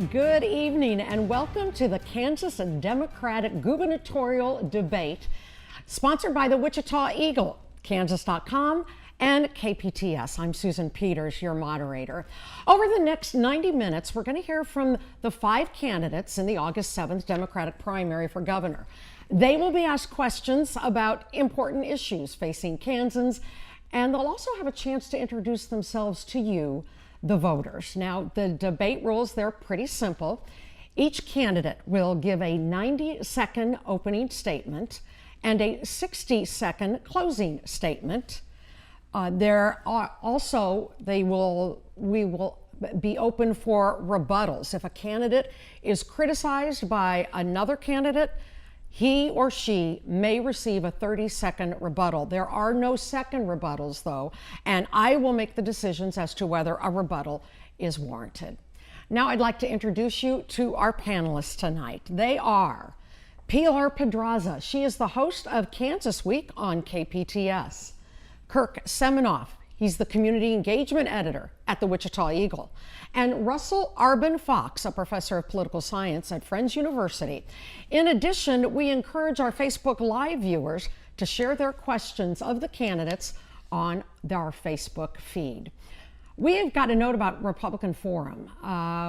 Good evening and welcome to the Kansas Democratic gubernatorial debate, sponsored by the Wichita Eagle, Kansas.com, and KPTS. I'm Susan Peters, your moderator. Over the next 90 minutes, we're going to hear from the 5 candidates in the August 7th Democratic primary for governor. They will be asked questions about important issues facing Kansans, and they'll also have a chance to introduce themselves to you, the voters. Now, the debate rules, they're pretty simple. Each candidate will give a 90-second opening statement and a 60-second closing statement. We will be open for rebuttals. If a candidate is criticized by another candidate, he or she may receive a 30-second rebuttal. There are no second rebuttals, though, and I will make the decisions as to whether a rebuttal is warranted. Now I'd like to introduce you to our panelists tonight. They are Pilar Pedraza. She is the host of Kansas Week on KPTS. Kirk Seminoff. He's the community engagement editor at the Wichita Eagle. And Russell Arbin Fox, a professor of political science at Friends University. In addition, we encourage our Facebook Live viewers to share their questions of the candidates on our Facebook feed. We have got a note about Republican Forum.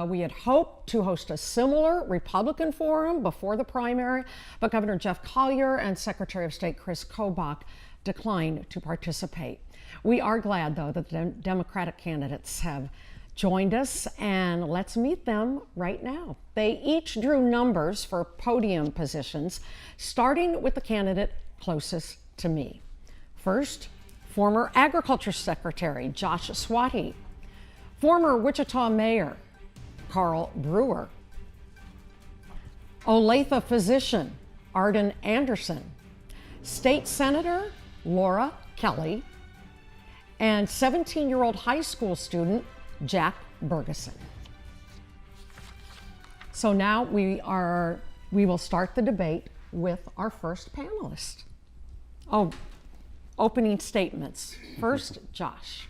We had hoped to host a similar Republican Forum before the primary, but Governor Jeff Collier and Secretary of State Chris Kobach declined to participate. We are glad, though, that the Democratic candidates have joined us, and let's meet them right now. They each drew numbers for podium positions, starting with the candidate closest to me. First, former Agriculture Secretary Josh Svaty, former Wichita Mayor Carl Brewer, Olathe physician Arden Anderson, State Senator Laura Kelly, and 17-year-old high school student Jack Bergeson. So now we will start the debate with our first panelist. Opening statements. First, Josh.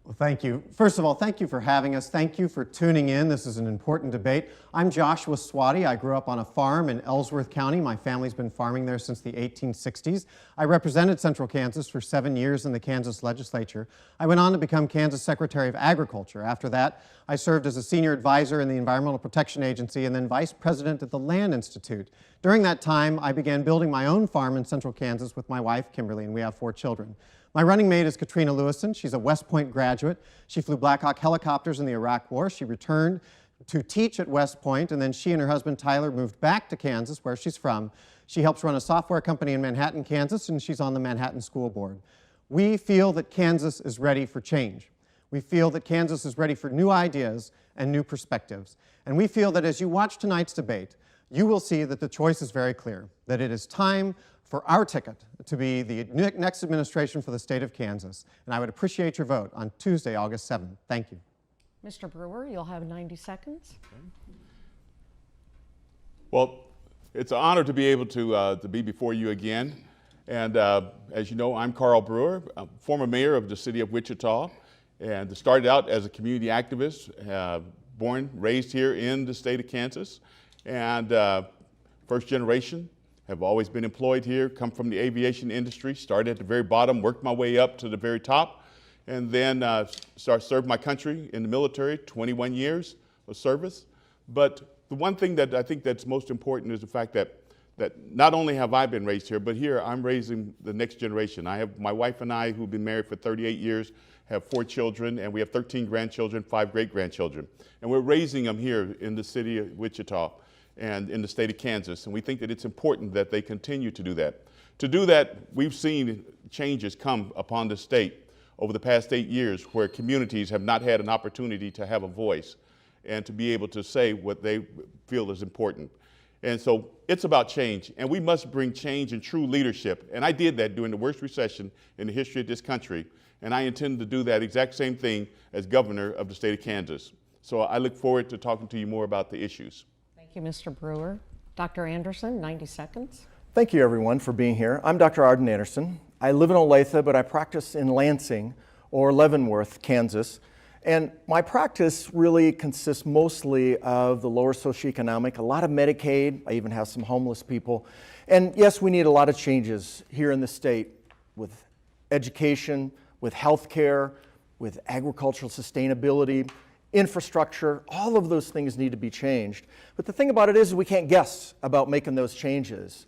Well, thank you. First of all, thank you for having us. Thank you for tuning in. This is an important debate. I'm Joshua Svaty. I grew up on a farm in Ellsworth County. My family's been farming there since the 1860s. I represented Central Kansas for 7 years in the Kansas legislature. I went on to become Kansas Secretary of Agriculture. After that, I served as a senior advisor in the Environmental Protection Agency and then vice president at the Land Institute. During that time, I began building my own farm in Central Kansas with my wife, Kimberly, and we have 4 children. My running mate is Katrina Lewison. She's a West Point graduate. She flew Black Hawk helicopters in the Iraq War. She returned to teach at West Point, and then she and her husband Tyler moved back to Kansas, where she's from. She helps run a software company in Manhattan, Kansas, and she's on the Manhattan School Board. We feel that Kansas is ready for change. We feel that Kansas is ready for new ideas and new perspectives. And we feel that as you watch tonight's debate, you will see that the choice is very clear, that it is time for our ticket to be the next administration for the state of Kansas. And I would appreciate your vote on Tuesday, August 7th. Thank you. Mr. Brewer, you'll have 90 seconds. Okay. Well, it's an honor to be able to be before you again. And as you know, I'm Carl Brewer, former mayor of the city of Wichita, and started out as a community activist, born, raised here in the state of Kansas, and first generation. Have always been employed here, come from the aviation industry, started at the very bottom, worked my way up to the very top, and then served my country in the military, 21 years of service. But the one thing that I think that's most important is the fact that not only have I been raised here, but here I'm raising the next generation. I have my wife and I, who've been married for 38 years, have 4 children, and we have 13 grandchildren, 5 great-grandchildren. And we're raising them here in the city of Wichita and in the state of Kansas, and we think that it's important that they continue to do that. To do that, we've seen changes come upon the state over the past 8 years where communities have not had an opportunity to have a voice and to be able to say what they feel is important. And so it's about change, and we must bring change and true leadership. And I did that during the worst recession in the history of this country, and I intend to do that exact same thing as governor of the state of Kansas. So I look forward to talking to you more about the issues. Thank you, Mr. Brewer. Dr. Anderson, 90 seconds. Thank you, everyone, for being here. I'm Dr. Arden Anderson. I live in Olathe, but I practice in Lansing or Leavenworth, Kansas. And my practice really consists mostly of the lower socioeconomic, a lot of Medicaid. I even have some homeless people. And yes, we need a lot of changes here in the state with education, with healthcare, with agricultural sustainability, infrastructure. All of those things need to be changed. But the thing about it is we can't guess about making those changes.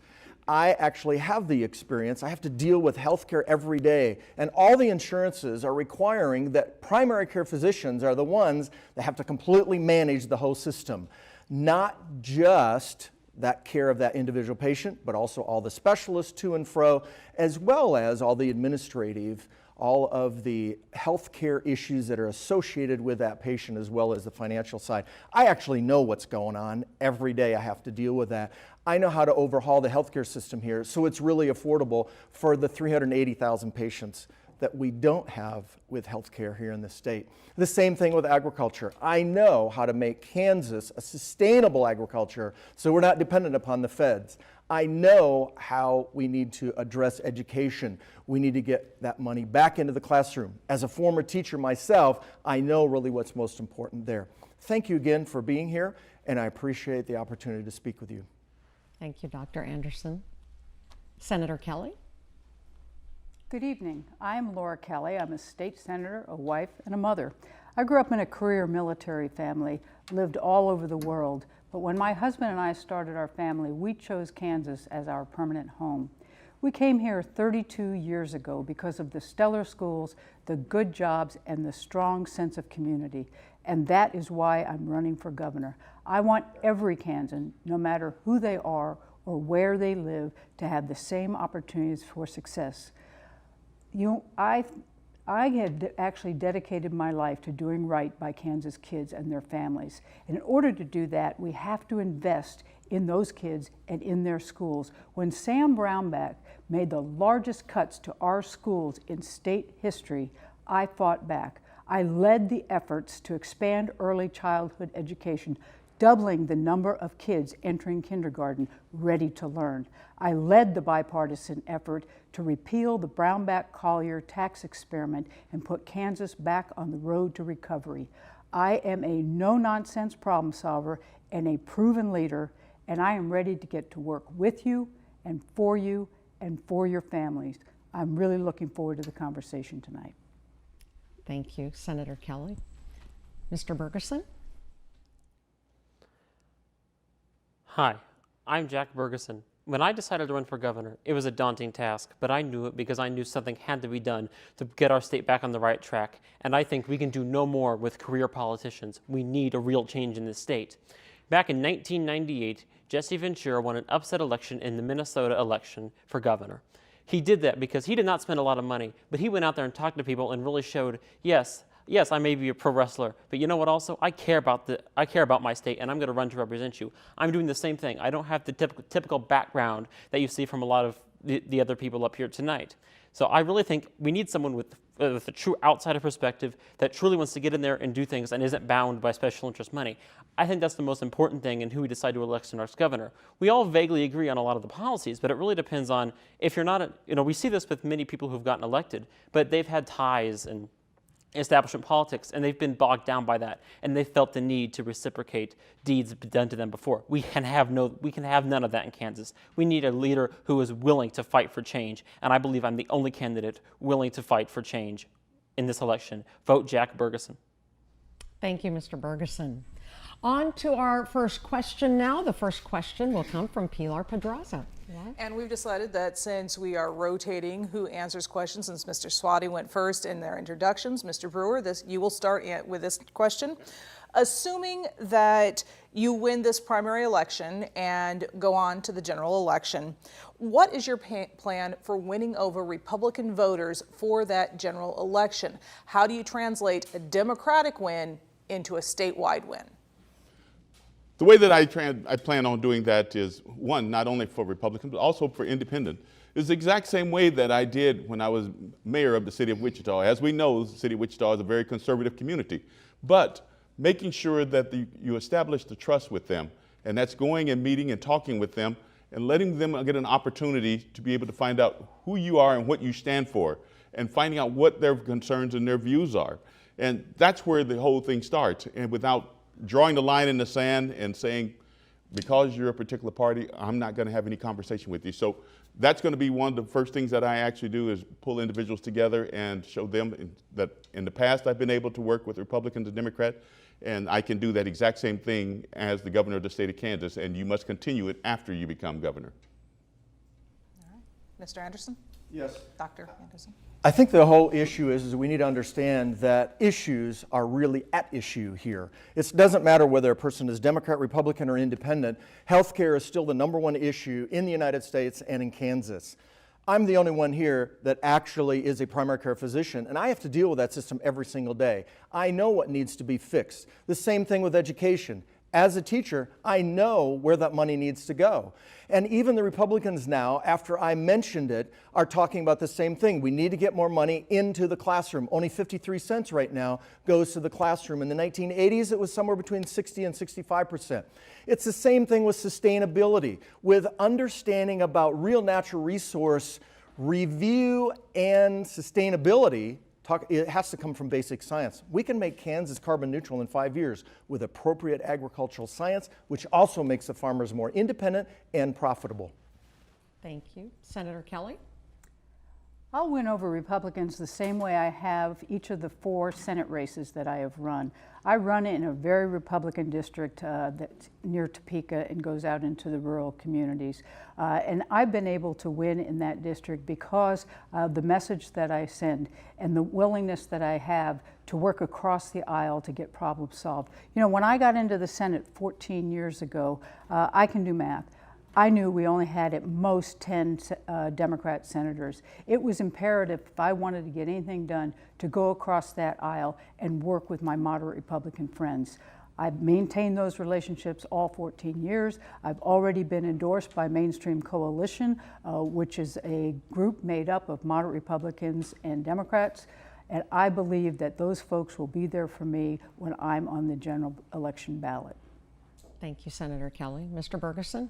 I actually have the experience. I have to deal with healthcare every day, and all the insurances are requiring that primary care physicians are the ones that have to completely manage the whole system, not just that care of that individual patient, but also all the specialists to and fro, as well as all the administrative, all of the healthcare issues that are associated with that patient, as well as the financial side. I actually know what's going on. Every day I have to deal with that. I know how to overhaul the healthcare system here so it's really affordable for the 380,000 patients that we don't have with healthcare here in the state. The same thing with agriculture. I know how to make Kansas a sustainable agriculture so we're not dependent upon the feds. I know how we need to address education. We need to get that money back into the classroom. As a former teacher myself, I know really what's most important there. Thank you again for being here, and I appreciate the opportunity to speak with you. Thank you, Dr. Anderson. Senator Kelly? Good evening. I am Laura Kelly. I'm a state senator, a wife, and a mother. I grew up in a career military family, lived all over the world, but when my husband and I started our family, we chose Kansas as our permanent home. We came here 32 years ago because of the stellar schools, the good jobs, and the strong sense of community. And that is why I'm running for governor. I want every Kansan, no matter who they are or where they live, to have the same opportunities for success. I had actually dedicated my life to doing right by Kansas kids and their families. And in order to do that, we have to invest in those kids and in their schools. When Sam Brownback made the largest cuts to our schools in state history, I fought back. I led the efforts to expand early childhood education, doubling the number of kids entering kindergarten ready to learn. I led the bipartisan effort to repeal the Brownback-Collier tax experiment and put Kansas back on the road to recovery. I am a no-nonsense problem solver and a proven leader, and I am ready to get to work with you and for your families. I'm really looking forward to the conversation tonight. Thank you, Senator Kelly. Mr. Bergeson? Hi, I'm Jack Bergeson. When I decided to run for governor, it was a daunting task, but I knew it because I knew something had to be done to get our state back on the right track, and I think we can do no more with career politicians. We need a real change in this state. Back in 1998, Jesse Ventura won an upset election in the Minnesota election for governor. He did that because he did not spend a lot of money, but he went out there and talked to people and really showed, yes, I may be a pro wrestler, but you know what also? I care about my state, and I'm going to run to represent you. I'm doing the same thing. I don't have the typical background that you see from a lot of the other people up here tonight. So I really think we need someone with a true outsider perspective that truly wants to get in there and do things and isn't bound by special interest money. I think that's the most important thing in who we decide to elect as our next governor. We all vaguely agree on a lot of the policies, but it really depends on if you're not, we see this with many people who've gotten elected, but they've had ties and establishment politics, and they've been bogged down by that, and they felt the need to reciprocate deeds done to them before. We can have none of that in Kansas. We need a leader who is willing to fight for change, and I believe I'm the only candidate willing to fight for change in this election. Vote Jack Bergeson. Thank you, Mr. Bergeson. On to our first question now. The first question will come from Pilar Pedraza. And we've decided that since we are rotating who answers questions, since Mr. Svaty went first in their introductions, Mr. Brewer, you will start with this question. Assuming that you win this primary election and go on to the general election, what is your plan for winning over Republican voters for that general election? How do you translate a Democratic win into a statewide win? The way that I plan on doing that is, one, not only for Republicans, but also for independent. It's the exact same way that I did when I was mayor of the city of Wichita. As we know, the city of Wichita is a very conservative community, but making sure that you establish the trust with them, and that's going and meeting and talking with them and letting them get an opportunity to be able to find out who you are and what you stand for, and finding out what their concerns and their views are. And that's where the whole thing starts. And without drawing the line in the sand and saying, because you're a particular party, I'm not going to have any conversation with you. So that's going to be one of the first things that I actually do, is pull individuals together and show them that in the past I've been able to work with Republicans and Democrats, and I can do that exact same thing as the governor of the state of Kansas, and you must continue it after you become governor. All right. Mr. Anderson? Yes. Dr. Anderson? I think the whole issue is we need to understand that issues are really at issue here. It doesn't matter whether a person is Democrat, Republican, or independent. Healthcare is still the #1 issue in the United States and in Kansas. I'm the only one here that actually is a primary care physician, and I have to deal with that system every single day. I know what needs to be fixed. The same thing with education. As a teacher, I know where that money needs to go. And even the Republicans now, after I mentioned it, are talking about the same thing. We need to get more money into the classroom. Only 53 cents right now goes to the classroom. In the 1980s, it was somewhere between 60 and 65%. It's the same thing with sustainability, with understanding about real natural resource review and sustainability. It has to come from basic science. We can make Kansas carbon neutral in 5 years with appropriate agricultural science, which also makes the farmers more independent and profitable. Thank you. Senator Kelly? I'll win over Republicans the same way I have each of the 4 Senate races that I have run. I run in a very Republican district that's near Topeka and goes out into the rural communities. And I've been able to win in that district because of the message that I send and the willingness that I have to work across the aisle to get problems solved. You know, when I got into the Senate 14 years ago, I can do math. I knew we only had at most 10 Democrat senators. It was imperative, if I wanted to get anything done, to go across that aisle and work with my moderate Republican friends. I've maintained those relationships all 14 years. I've already been endorsed by Mainstream Coalition, which is a group made up of moderate Republicans and Democrats. And I believe that those folks will be there for me when I'm on the general election ballot. Thank you, Senator Kelly. Mr. Bergeson?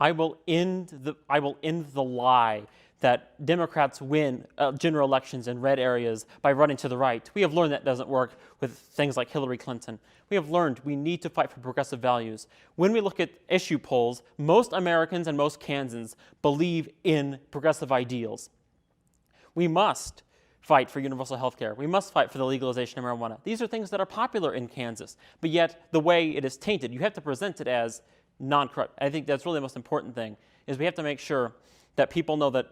I will end the lie that Democrats win general elections in red areas by running to the right. We have learned that doesn't work with things like Hillary Clinton. We have learned we need to fight for progressive values. When we look at issue polls, most Americans and most Kansans believe in progressive ideals. We must fight for universal health care. We must fight for the legalization of marijuana. These are things that are popular in Kansas, but yet the way it is tainted, you have to present it as non-corrupt. I think that's really the most important thing, is we have to make sure that people know that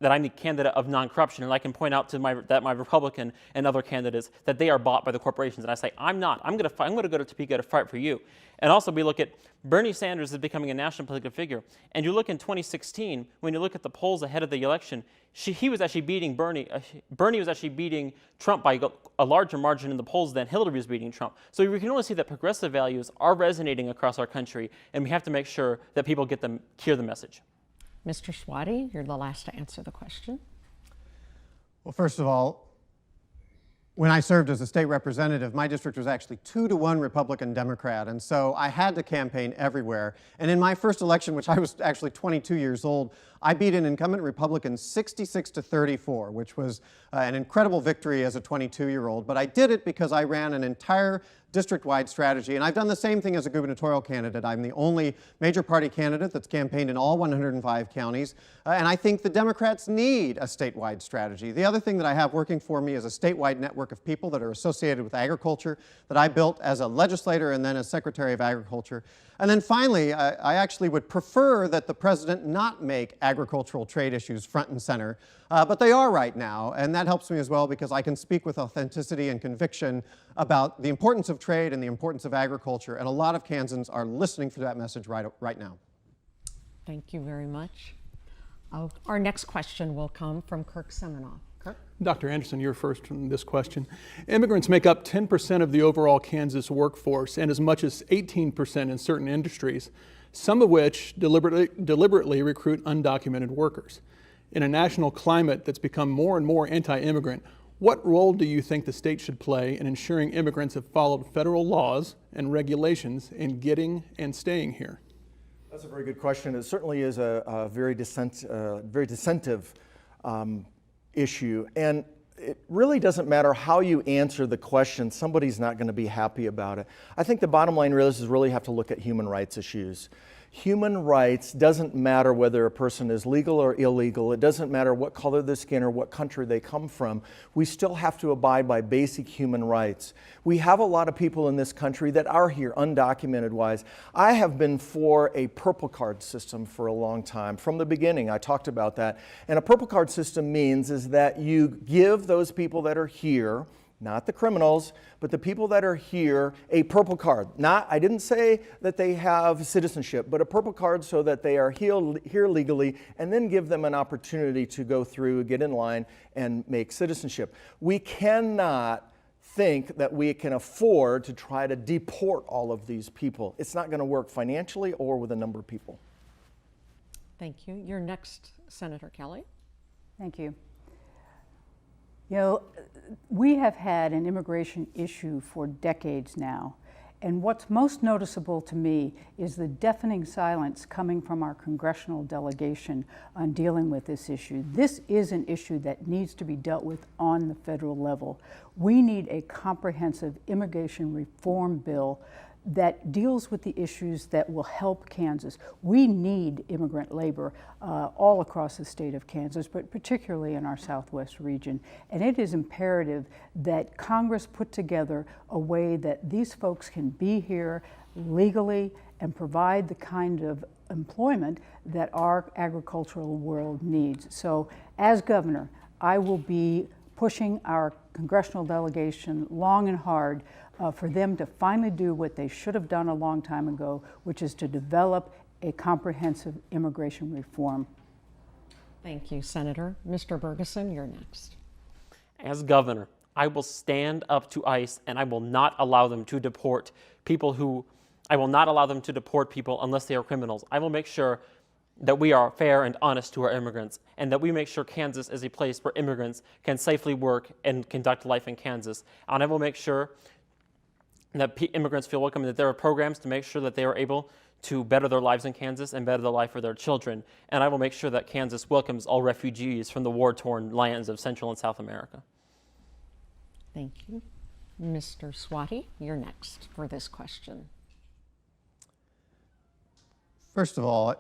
I'm the candidate of non-corruption, and I can point out to my Republican and other candidates that they are bought by the corporations, and I say, I'm not. I'm going to go to Topeka to fight for you. And also we look at Bernie Sanders is becoming a national political figure, and you look in 2016, when you look at the polls ahead of the election, he was actually beating Bernie was actually beating Trump by a larger margin in the polls than Hillary was beating Trump. So we can only see that progressive values are resonating across our country, and we have to make sure that people hear the message. Mr. Svaty, you're the last to answer the question. Well, first of all, when I served as a state representative, my district was actually 2-to-1 Republican Democrat, and so I had to campaign everywhere. And in my first election, which I was actually 22 years old, I beat an incumbent Republican 66-34, which was an incredible victory as a 22-year-old. But I did it because I ran an entire district-wide strategy, and I've done the same thing as a gubernatorial candidate. I'm the only major party candidate that's campaigned in all 105 counties, and I think the Democrats need a statewide strategy. The other thing that I have working for me is a statewide network of people that are associated with agriculture that I built as a legislator and then as Secretary of Agriculture. And then finally, I actually would prefer that the president not make agricultural trade issues front and center, but they are right now, and that helps me as well because I can speak with authenticity and conviction about the importance of trade and the importance of agriculture, and a lot of Kansans are listening for that message right now. Thank you very much. Our next question will come from Kirk Seminoff. Kirk? Dr. Anderson, you're first on this question. Immigrants make up 10% of the overall Kansas workforce and as much as 18% in certain industries, some of which deliberately recruit undocumented workers. In a national climate that's become more and more anti-immigrant, what role do you think the state should play in ensuring immigrants have followed federal laws and regulations in getting and staying here? That's a very good question. It certainly is a very dissentive issue. And it really doesn't matter how you answer the question, somebody's not going to be happy about it. I think the bottom line is really have to look at human rights issues. Human rights doesn't matter whether a person is legal or illegal. It doesn't matter what color their skin or what country they come from. We still have to abide by basic human rights. We have a lot of people in this country that are here undocumented wise. I have been for a purple card system for a long time. From the beginning, I talked about that. And a purple card system means is that you give those people that are here, not the criminals, but the people that are here, a purple card. I didn't say that they have citizenship, but a purple card so that they are here legally, and then give them an opportunity to go through, get in line, and make citizenship. We cannot think that we can afford to try to deport all of these people. It's not going to work financially or with a number of people. Thank you. You're next, Senator Kelly. Thank you. You know, we have had an immigration issue for decades now, and what's most noticeable to me is the deafening silence coming from our congressional delegation on dealing with this issue. This is an issue that needs to be dealt with on the federal level. We need a comprehensive immigration reform bill that deals with the issues that will help Kansas. We need immigrant labor all across the state of Kansas, but particularly in our southwest region. And it is imperative that Congress put together a way that these folks can be here legally and provide the kind of employment that our agricultural world needs. So as governor, I will be pushing our congressional delegation long and hard for them to finally do what they should have done a long time ago, which is to develop a comprehensive immigration reform. Thank you, Senator. Mr. Bergeson, you're next. As governor, I will stand up to ICE and I will not allow them to deport people unless they are criminals. I will make sure that we are fair and honest to our immigrants, and that we make sure Kansas is a place where immigrants can safely work and conduct life in Kansas. And I will make sure that immigrants feel welcome, and that there are programs to make sure that they are able to better their lives in Kansas and better the life for their children. And I will make sure that Kansas welcomes all refugees from the war-torn lands of Central and South America. Thank you. Mr. Svaty, you're next for this question. First of all,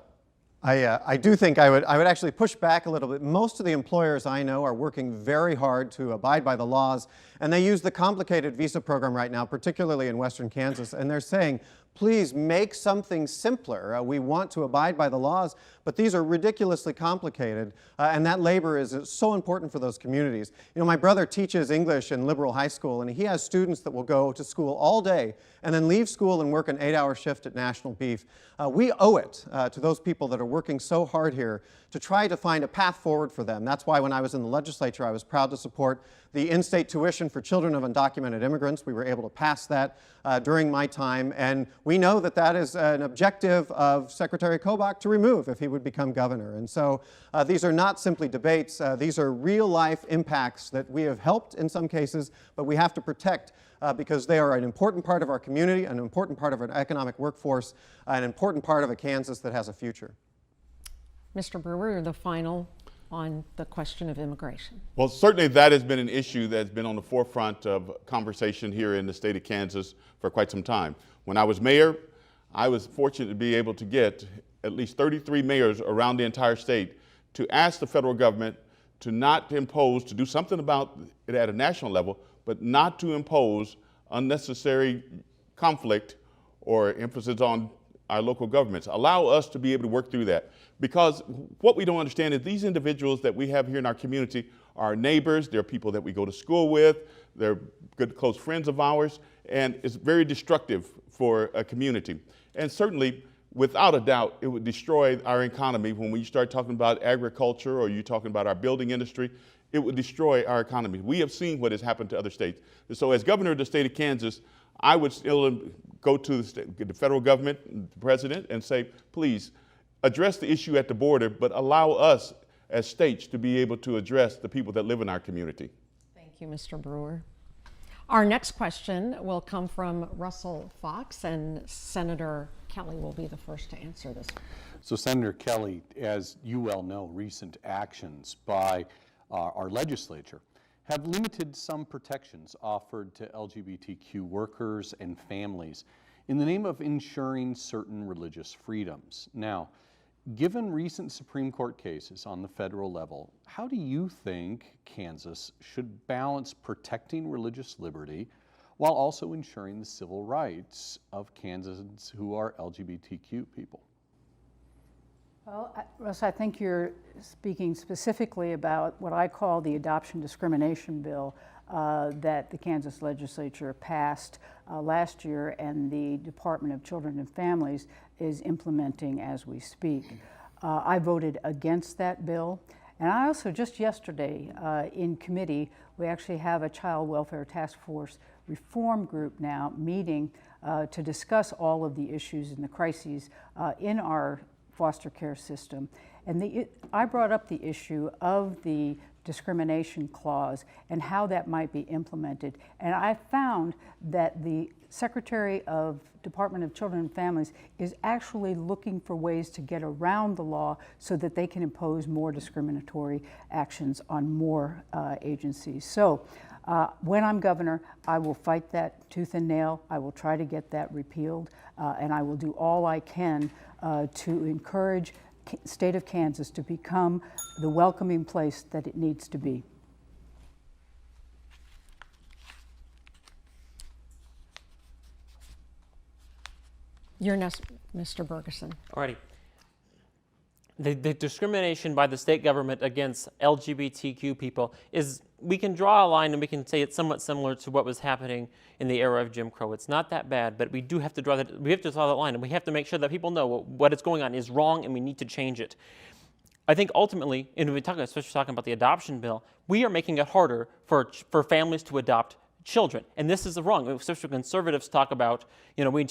I do think I would actually push back a little bit. Most of the employers I know are working very hard to abide by the laws, and they use the complicated visa program right now, particularly in western Kansas, and they're saying, please make something simpler. We want to abide by the laws, but these are ridiculously complicated, and that labor is so important for those communities. You know, my brother teaches English in Liberal High School, and he has students that will go to school all day and then leave school and work an 8-hour shift at National Beef. We owe it to those people that are working so hard here to try to find a path forward for them. That's why when I was in the legislature, I was proud to support the in-state tuition for children of undocumented immigrants. We were able to pass that during my time, and we know that that is an objective of Secretary Kobach to remove if he would become governor. And so these are not simply debates. These are real-life impacts that we have helped in some cases, but we have to protect because they are an important part of our community, an important part of our economic workforce, an important part of a Kansas that has a future. Mr. Brewer, you're the final on the question of immigration. Well, certainly that has been an issue that's been on the forefront of conversation here in the state of Kansas for quite some time. When I was mayor, I was fortunate to be able to get at least 33 mayors around the entire state to ask the federal government to not impose, to do something about it at a national level, but not to impose unnecessary conflict or emphasis on our local governments. Allow us to be able to work through that. Because what we don't understand is these individuals that we have here in our community are neighbors, they're people that we go to school with, they're good, close friends of ours, and it's very destructive for a community. And certainly, without a doubt, it would destroy our economy. When you start talking about agriculture or you're talking about our building industry, it would destroy our economy. We have seen what has happened to other states. So as governor of the state of Kansas, I would still go to the federal government, the president, and say, please, address the issue at the border, but allow us as states to be able to address the people that live in our community. Thank you, Mr. Brewer. Our next question will come from Russell Fox, and Senator Kelly will be the first to answer this. So, Senator Kelly, as you well know, recent actions by our legislature have limited some protections offered to LGBTQ workers and families in the name of ensuring certain religious freedoms. Now, given recent Supreme Court cases on the federal level, how do you think Kansas should balance protecting religious liberty while also ensuring the civil rights of Kansans who are LGBTQ people? Well, Russ, I think you're speaking specifically about what I call the adoption discrimination bill that the Kansas legislature passed last year and the Department of Children and Families is implementing as we speak. I voted against that bill. And I also, just yesterday in committee, we actually have a Child Welfare Task Force reform group now meeting to discuss all of the issues and the crises in our foster care system. And I brought up the issue of the discrimination clause and how that might be implemented. And I found that the Secretary of Department of Children and Families is actually looking for ways to get around the law so that they can impose more discriminatory actions on more agencies. So when I'm governor, I will fight that tooth and nail. I will try to get that repealed, and I will do all I can to encourage state of Kansas to become the welcoming place that it needs to be. You're next, Mr. Bergeson. Alrighty. The discrimination by the state government against LGBTQ people is, we can draw a line and we can say it's somewhat similar to what was happening in the era of Jim Crow. It's not that bad, but we have to draw that line, and we have to make sure that people know what is going on is wrong and we need to change it. I think ultimately, and especially talking about the adoption bill, we are making it harder for families to adopt children, and this is wrong. Especially conservatives talk about, we need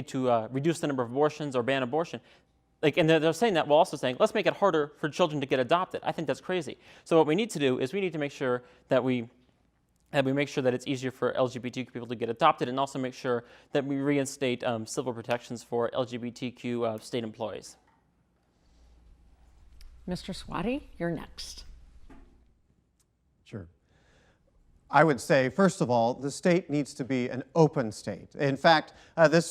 to reduce the number of abortions or ban abortion. And they're saying that while also saying, let's make it harder for children to get adopted. I think that's crazy. So what we need to do is we need to make sure that we make sure that it's easier for LGBTQ people to get adopted, and also make sure that we reinstate civil protections for LGBTQ state employees. Mr. Svaty, you're next. Sure. I would say, first of all, the state needs to be an open state. In fact,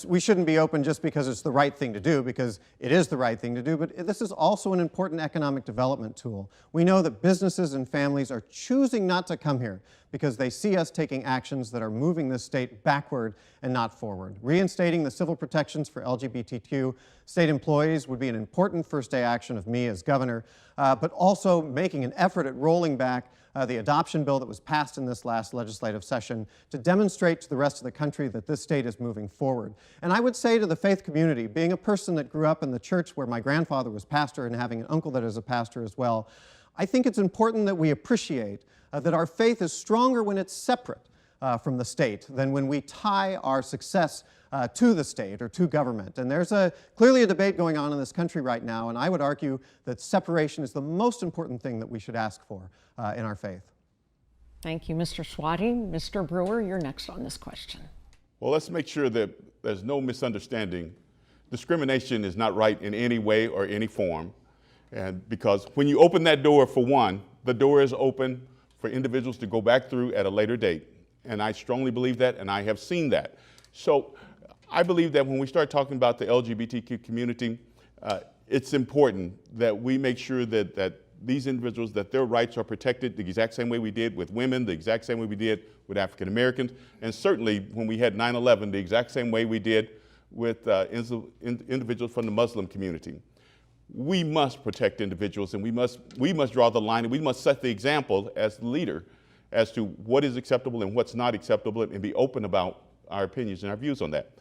we shouldn't be open just because it's the right thing to do, because it is the right thing to do, but this is also an important economic development tool. We know that businesses and families are choosing not to come here because they see us taking actions that are moving this state backward and not forward. Reinstating the civil protections for LGBTQ state employees would be an important first-day action of me as governor, but also making an effort at rolling back the adoption bill that was passed in this last legislative session to demonstrate to the rest of the country that this state is moving forward. And I would say to the faith community, being a person that grew up in the church where my grandfather was pastor and having an uncle that is a pastor as well, I think it's important that we appreciate that our faith is stronger when it's separate from the state than when we tie our success to the state or to government. And there's clearly a debate going on in this country right now, and I would argue that separation is the most important thing that we should ask for in our faith. Thank you, Mr. Svaty. Mr. Brewer, you're next on this question. Well, let's make sure that there's no misunderstanding. Discrimination is not right in any way or any form. And because when you open that door for one, the door is open for individuals to go back through at a later date. And I strongly believe that, and I have seen that. So I believe that when we start talking about the LGBTQ community, it's important that we make sure that these individuals, that their rights are protected the exact same way we did with women, the exact same way we did with African Americans, and certainly when we had 9/11, the exact same way we did with individuals from the Muslim community. We must protect individuals, and we must draw the line, and we must set the example as the leader as to what is acceptable and what's not acceptable, and be open about our opinions and our views on that.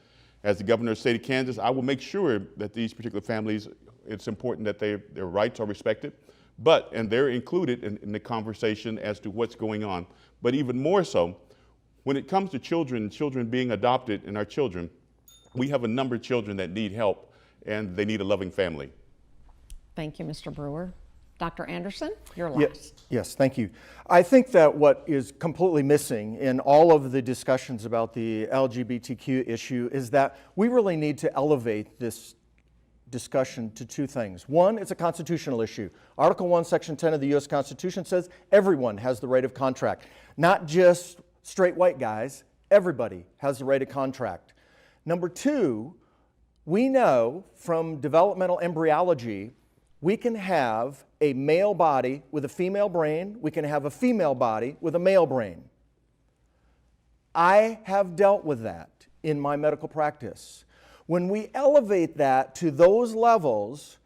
As the governor of the state of Kansas, I will make sure that these particular families, it's important that their rights are respected, and they're included in the conversation as to what's going on. But even more so, when it comes to children being adopted and our children, we have a number of children that need help, and they need a loving family. Thank you, Mr. Brewer. Dr. Anderson, you're last. Yes, thank you. I think that what is completely missing in all of the discussions about the LGBTQ issue is that we really need to elevate this discussion to two things. One, it's a constitutional issue. Article 1, Section 10 of the U.S. Constitution says everyone has the right of contract. Not just straight white guys, everybody has the right of contract. Number two, we know from developmental embryology, we can have a male body with a female brain, we can have a female body with a male brain. I have dealt with that in my medical practice. When we elevate that to those levels,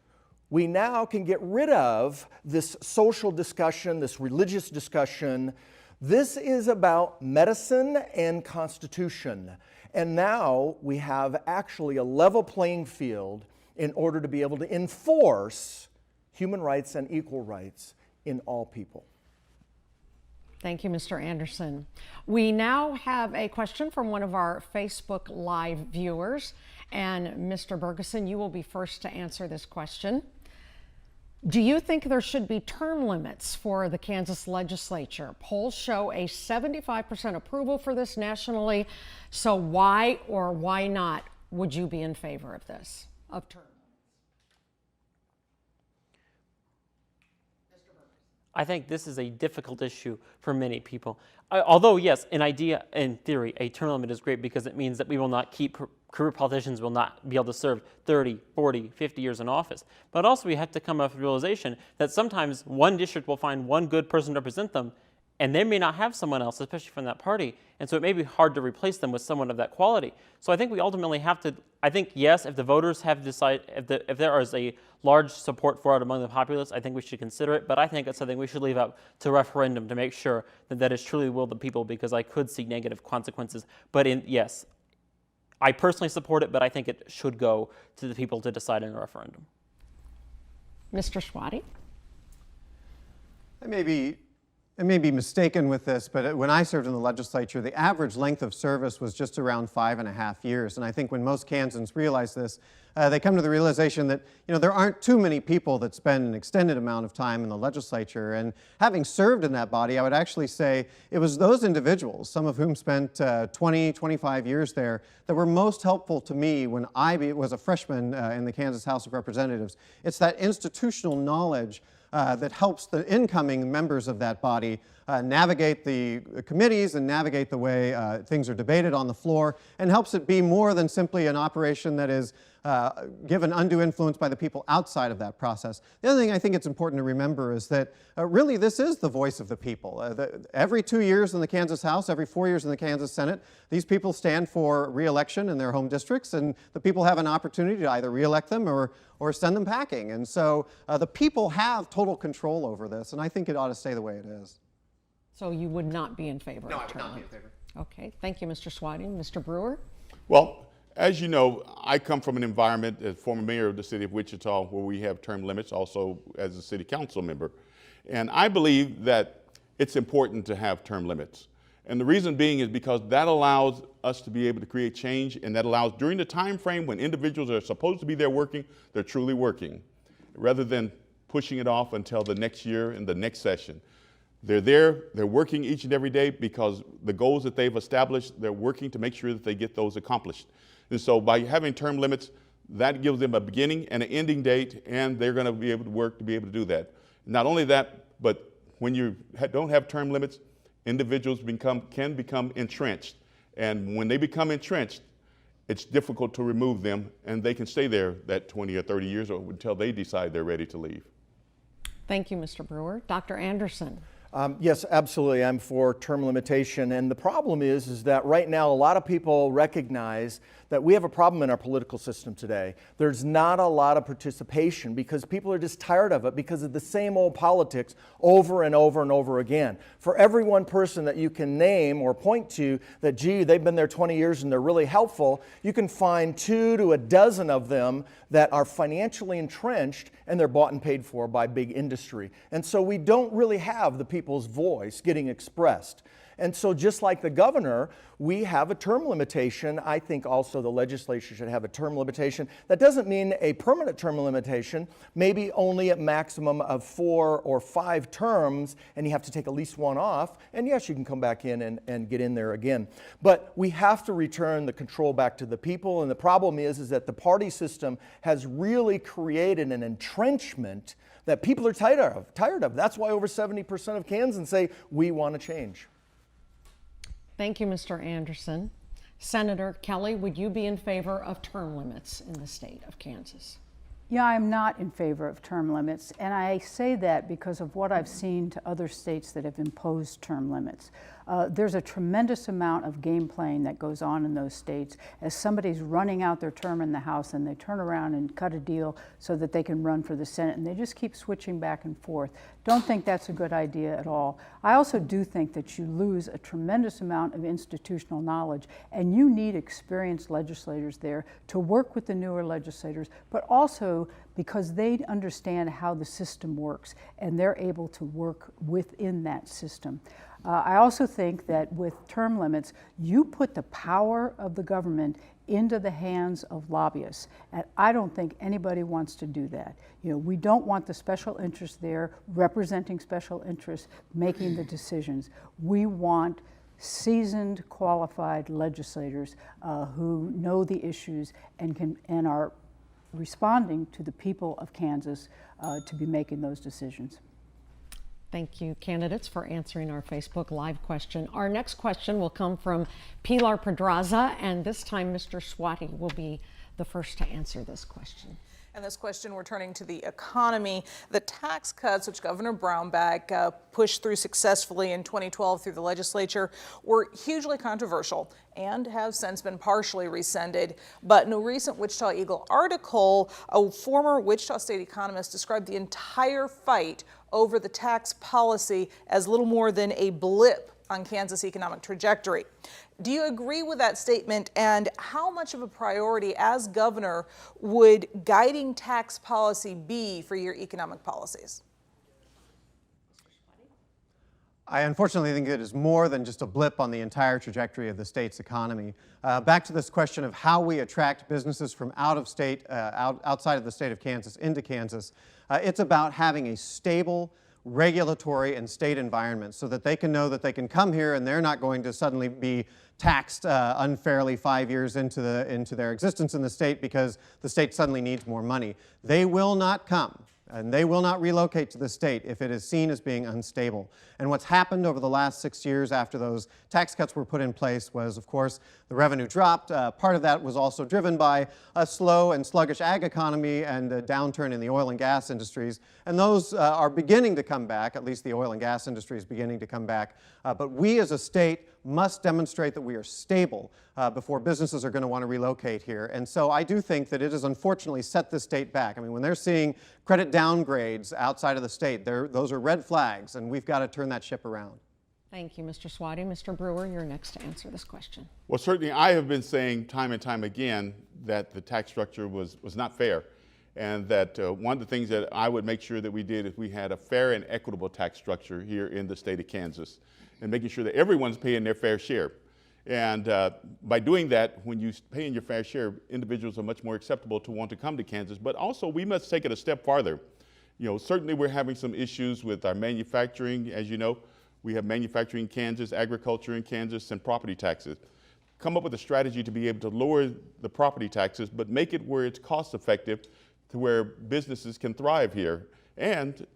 we now can get rid of this social discussion, this religious discussion. This is about medicine and constitution. And now we have actually a level playing field in order to be able to enforce human rights and equal rights in all people. Thank you, Mr. Anderson. We now have a question from one of our Facebook Live viewers. And Mr. Bergeson, you will be first to answer this question. Do you think there should be term limits for the Kansas legislature? Polls show a 75% approval for this nationally. So why or why not would you be in favor of this, of term limits? I think this is a difficult issue for many people. Although, yes, in idea, in theory, a term limit is great because it means that we will not keep, career politicians will not be able to serve 30, 40, 50 years in office. But also we have to come up with the realization that sometimes one district will find one good person to represent them, and they may not have someone else, especially from that party. And so it may be hard to replace them with someone of that quality. So I think we ultimately have to, I think, yes, if the voters have decided, if there is a large support for it among the populace, I think we should consider it. But I think it's something we should leave up to referendum to make sure that that is truly the will of the people, because I could see negative consequences. But yes, I personally support it, but I think it should go to the people to decide in a referendum. Mr. Svaty? I may be mistaken with this, but when I served in the legislature, the average length of service was just around 5.5 years. And I think when most Kansans realize this, they come to the realization that there aren't too many people that spend an extended amount of time in the legislature. And having served in that body, I would actually say it was those individuals, some of whom spent 20, 25 years there, that were most helpful to me when I was a freshman in the Kansas House of Representatives. It's that institutional knowledge that helps the incoming members of that body navigate the committees and navigate the way things are debated on the floor, and helps it be more than simply an operation that is given undue influence by the people outside of that process. The other thing I think it's important to remember is that really this is the voice of the people. Every 2 years in the Kansas House, every 4 years in the Kansas Senate, these people stand for re-election in their home districts, and the people have an opportunity to either re-elect them or send them packing. And so the people have total control over this, and I think it ought to stay the way it is. So you would not be in favor of term limits? No, I would not be in favor. Okay, thank you, Mr. Svaty. Mr. Brewer? Well, as you know, I come from an environment as former mayor of the city of Wichita where we have term limits, also as a city council member. And I believe that it's important to have term limits. And the reason being is because that allows us to be able to create change, and that allows during the time frame when individuals are supposed to be there working, they're truly working, rather than pushing it off until the next year and the next session. They're there, they're working each and every day because the goals that they've established, they're working to make sure that they get those accomplished. And so by having term limits, that gives them a beginning and an ending date, and they're going to be able to work to be able to do that. Not only that, but when you don't have term limits, individuals can become entrenched. And when they become entrenched, it's difficult to remove them, and they can stay there that 20 or 30 years or until they decide they're ready to leave. Thank you, Mr. Brewer. Dr. Anderson? Yes, absolutely. I'm for term limitation. And the problem is that right now a lot of people recognize that we have a problem in our political system today. There's not a lot of participation because people are just tired of it because of the same old politics over and over and over again. For every one person that you can name or point to that, gee, they've been there 20 years and they're really helpful, you can find 2 to a dozen of them that are financially entrenched and they're bought and paid for by big industry. And so we don't really have the people's voice getting expressed. And so just like the governor, we have a term limitation. I think also the legislature should have a term limitation. That doesn't mean a permanent term limitation, maybe only a maximum of 4 or 5 terms, and you have to take at least one off. And yes, you can come back in and get in there again. But we have to return the control back to the people. And the problem is that the party system has really created an entrenchment that people are tired of. That's why over 70% of Kansans say, we want to change. Thank you, Mr. Anderson. Senator Kelly, would you be in favor of term limits in the state of Kansas? Yeah, I'm not in favor of term limits, and I say that because of what I've seen to other states that have imposed term limits. There's a tremendous amount of game playing that goes on in those states as somebody's running out their term in the House and they turn around and cut a deal so that they can run for the Senate, and they just keep switching back and forth. Don't think that's a good idea at all. I also do think that you lose a tremendous amount of institutional knowledge, and you need experienced legislators there to work with the newer legislators, but also because they understand how the system works and they're able to work within that system. I also think that with term limits, you put the power of the government into the hands of lobbyists, and I don't think anybody wants to do that. You know, we don't want the special interests there representing special interests making the decisions. We want seasoned, qualified legislators who know the issues and are responding to the people of Kansas to be making those decisions. Thank you, candidates, for answering our Facebook Live question. Our next question will come from Pilar Pedraza, and this time Mr. Svaty will be the first to answer this question. And this question, we're turning to the economy. The tax cuts, which Governor Brownback pushed through successfully in 2012 through the legislature, were hugely controversial and have since been partially rescinded. But in a recent Wichita Eagle article, a former Wichita State economist described the entire fight over the tax policy as little more than a blip on Kansas' economic trajectory. Do you agree with that statement, and how much of a priority as governor would guiding tax policy be for your economic policies? I unfortunately think it is more than just a blip on the entire trajectory of the state's economy. Back to this question of how we attract businesses from outside of the state of Kansas into Kansas, it's about having a stable regulatory and state environment so that they can know that they can come here and they're not going to suddenly be taxed unfairly 5 years into their existence in the state because the state suddenly needs more money. They will not come. And they will not relocate to the state if it is seen as being unstable. And what's happened over the last 6 years after those tax cuts were put in place was, of course, the revenue dropped. Part of that was also driven by a slow and sluggish ag economy and a downturn in the oil and gas industries. And those are beginning to come back, at least the oil and gas industry is beginning to come back. But we as a state must demonstrate that we are stable before businesses are going to want to relocate here. And so I do think that it has unfortunately set the state back. I mean, when they're seeing credit downgrades outside of the state, those are red flags, and we've got to turn that ship around. Thank you, Mr. Svaty. Mr. Brewer, you're next to answer this question. Well, certainly I have been saying time and time again that the tax structure was not fair, and that one of the things that I would make sure that we did is we had a fair and equitable tax structure here in the state of Kansas, and making sure that everyone's paying their fair share. And by doing that, when you pay in your fair share, individuals are much more acceptable to want to come to Kansas. But also, we must take it a step farther. You know, certainly we're having some issues with our manufacturing. As you know, we have manufacturing in Kansas, agriculture in Kansas, and property taxes. Come up with a strategy to be able to lower the property taxes, but make it where it's cost effective to where businesses can thrive here and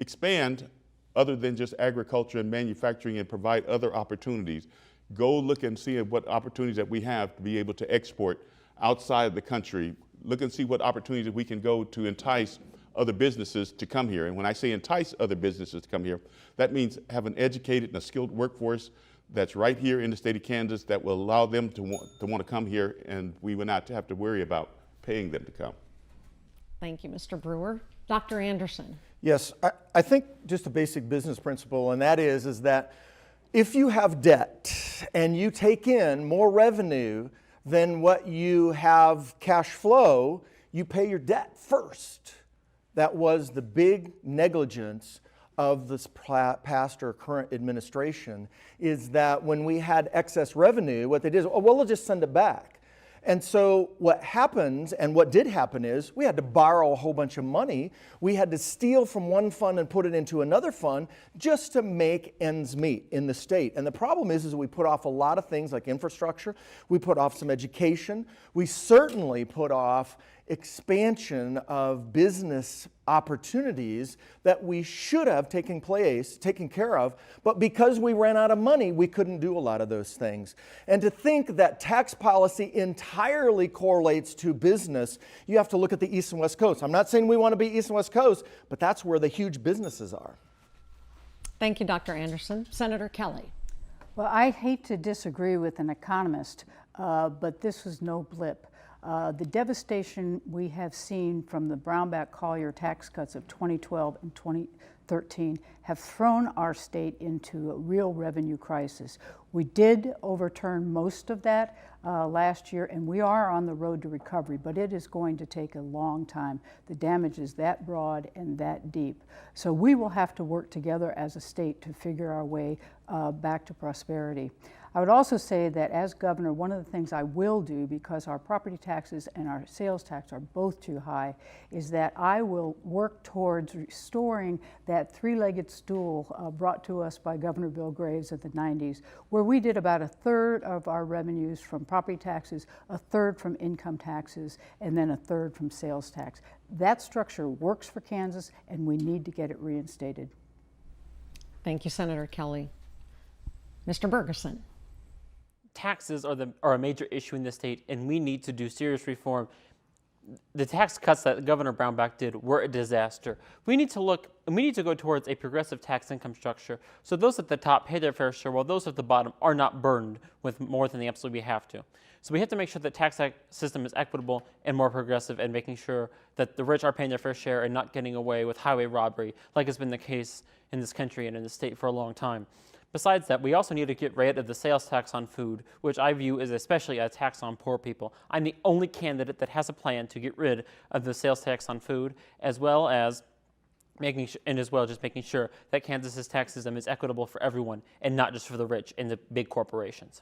expand other than just agriculture and manufacturing and provide other opportunities. Go look and see what opportunities that we have to be able to export outside of the country. Look and see what opportunities we can go to entice other businesses to come here. And when I say entice other businesses to come here, that means have an educated and a skilled workforce that's right here in the state of Kansas that will allow them to want to come here, and we will not have to worry about paying them to come. Thank you, Mr. Brewer. Dr. Anderson. Yes, I think just a basic business principle, and that is that if you have debt and you take in more revenue than what you have cash flow, you pay your debt first. That was the big negligence of this past or current administration is that when we had excess revenue, what they did is, oh, well, we'll just send it back. And so what happens, and what did happen, is we had to borrow a whole bunch of money. We had to steal from one fund and put it into another fund just to make ends meet in the state. And the problem is we put off a lot of things like infrastructure. We put off some education. We certainly put off expansion of business opportunities that we should have taken care of, but because we ran out of money, we couldn't do a lot of those things. And to think that tax policy entirely correlates to business, you have to look at the East and West Coast. I'm not saying we want to be East and West Coast, but that's where the huge businesses are. Thank you, Dr. Anderson. Senator Kelly. Well, I hate to disagree with an economist, but this was no blip. The devastation we have seen from the Brownback-Collier tax cuts of 2012 and 2013 have thrown our state into a real revenue crisis. We did overturn most of that last year, and we are on the road to recovery, but it is going to take a long time. The damage is that broad and that deep. So we will have to work together as a state to figure our way back to prosperity. I would also say that as governor, one of the things I will do, because our property taxes and our sales tax are both too high, is that I will work towards restoring that three-legged stool brought to us by Governor Bill Graves in the 90s, where we did about a third of our revenues from property taxes, a third from income taxes, and then a third from sales tax. That structure works for Kansas, and we need to get it reinstated. Thank you, Senator Kelly. Mr. Bergeson. Taxes are a major issue in the state, and we need to do serious reform. The tax cuts that Governor Brownback did were a disaster. We need to go towards a progressive tax income structure, so those at the top pay their fair share, while those at the bottom are not burdened with more than they absolutely have to. So we have to make sure the tax system is equitable and more progressive, and making sure that the rich are paying their fair share and not getting away with highway robbery, like has been the case in this country and in the state for a long time. Besides that, we also need to get rid of the sales tax on food, which I view as especially a tax on poor people. I'm the only candidate that has a plan to get rid of the sales tax on food, as well as making sure that Kansas's tax system is equitable for everyone and not just for the rich and the big corporations.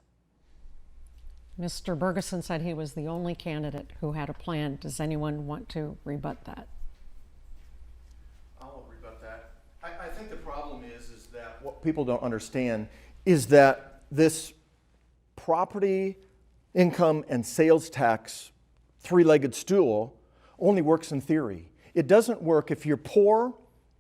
Mr. Bergeson said he was the only candidate who had a plan. Does anyone want to rebut that? I'll rebut that. I think the problem is that what people don't understand is that this property, income, and sales tax three-legged stool only works in theory. It doesn't work if you're poor.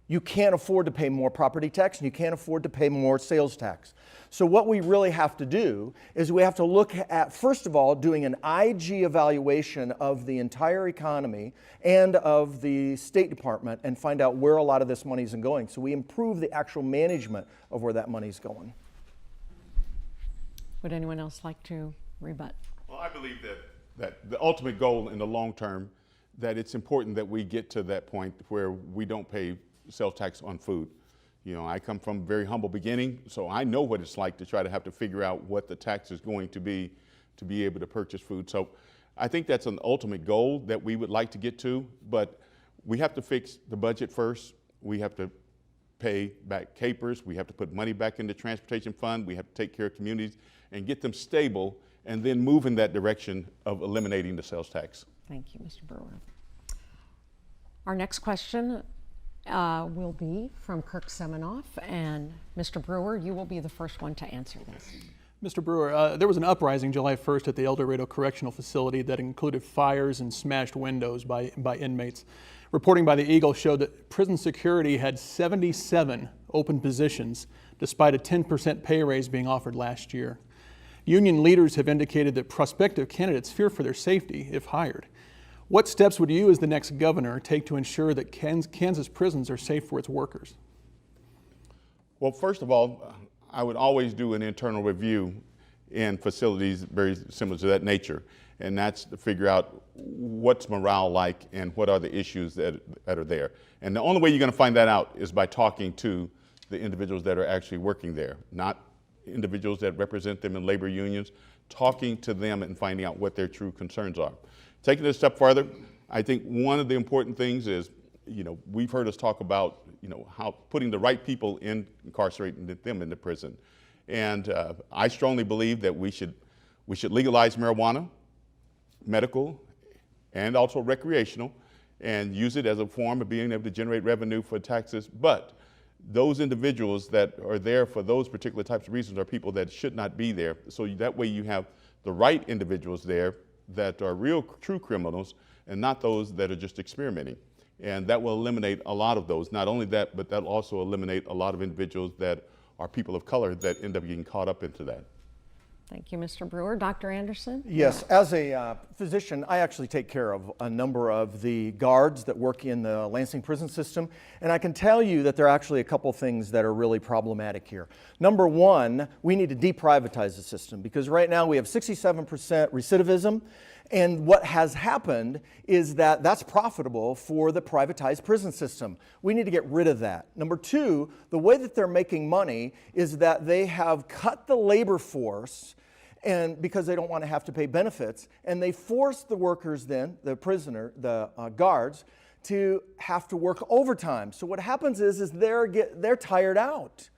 You can't afford to pay more property tax, and you can't afford to pay more sales tax. So what we really have to do is we have to look at, first of all, doing an IG evaluation of the entire economy and of the State Department and find out where a lot of this money is going. So we improve the actual management of where that money is going. Would anyone else like to rebut? Well, I believe that the ultimate goal in the long term, that it's important that we get to that point where we don't pay sales tax on food. You know, I come from a very humble beginning, so I know what it's like to try to have to figure out what the tax is going to be able to purchase food. So I think that's an ultimate goal that we would like to get to, but we have to fix the budget first. We have to pay back capers. We have to put money back in the transportation fund. We have to take care of communities and get them stable, and then move in that direction of eliminating the sales tax. Thank you, Mr. Brewer. Our next question will be from Kirk Seminoff, and Mr. Brewer, you will be the first one to answer this. Mr. Brewer, there was an uprising July 1st at the El Dorado Correctional Facility that included fires and smashed windows by inmates. Reporting by the Eagle showed that prison security had 77 open positions, despite a 10% pay raise being offered last year. Union leaders have indicated that prospective candidates fear for their safety if hired. What steps would you, as the next governor, take to ensure that Kansas prisons are safe for its workers? Well, first of all, I would always do an internal review in facilities very similar to that nature, and that's to figure out what's morale like and what are the issues that are there. And the only way you're going to find that out is by talking to the individuals that are actually working there, not individuals that represent them in labor unions, talking to them and finding out what their true concerns are. Taking it a step farther, I think one of the important things is we've heard us talk about, how putting the right people in, incarcerating them into prison. And I strongly believe that we should legalize marijuana, medical, and also recreational, and use it as a form of being able to generate revenue for taxes. But those individuals that are there for those particular types of reasons are people that should not be there. So that way you have the right individuals there that are real, true criminals, and not those that are just experimenting. And that will eliminate a lot of those. Not only that, but that'll also eliminate a lot of individuals that are people of color that end up getting caught up into that. Thank you, Mr. Brewer. Dr. Anderson? Yes, as a physician, I actually take care of a number of the guards that work in the Lansing prison system, and I can tell you that there are actually a couple things that are really problematic here. Number one, we need to deprivatize the system, because right now we have 67% recidivism, and what has happened is that that's profitable for the privatized prison system. We need to get rid of that. Number two, the way that they're making money is that they have cut the labor force, and because they don't want to have to pay benefits, and they force the workers then, the guards, to have to work overtime. So what happens is they're tired out,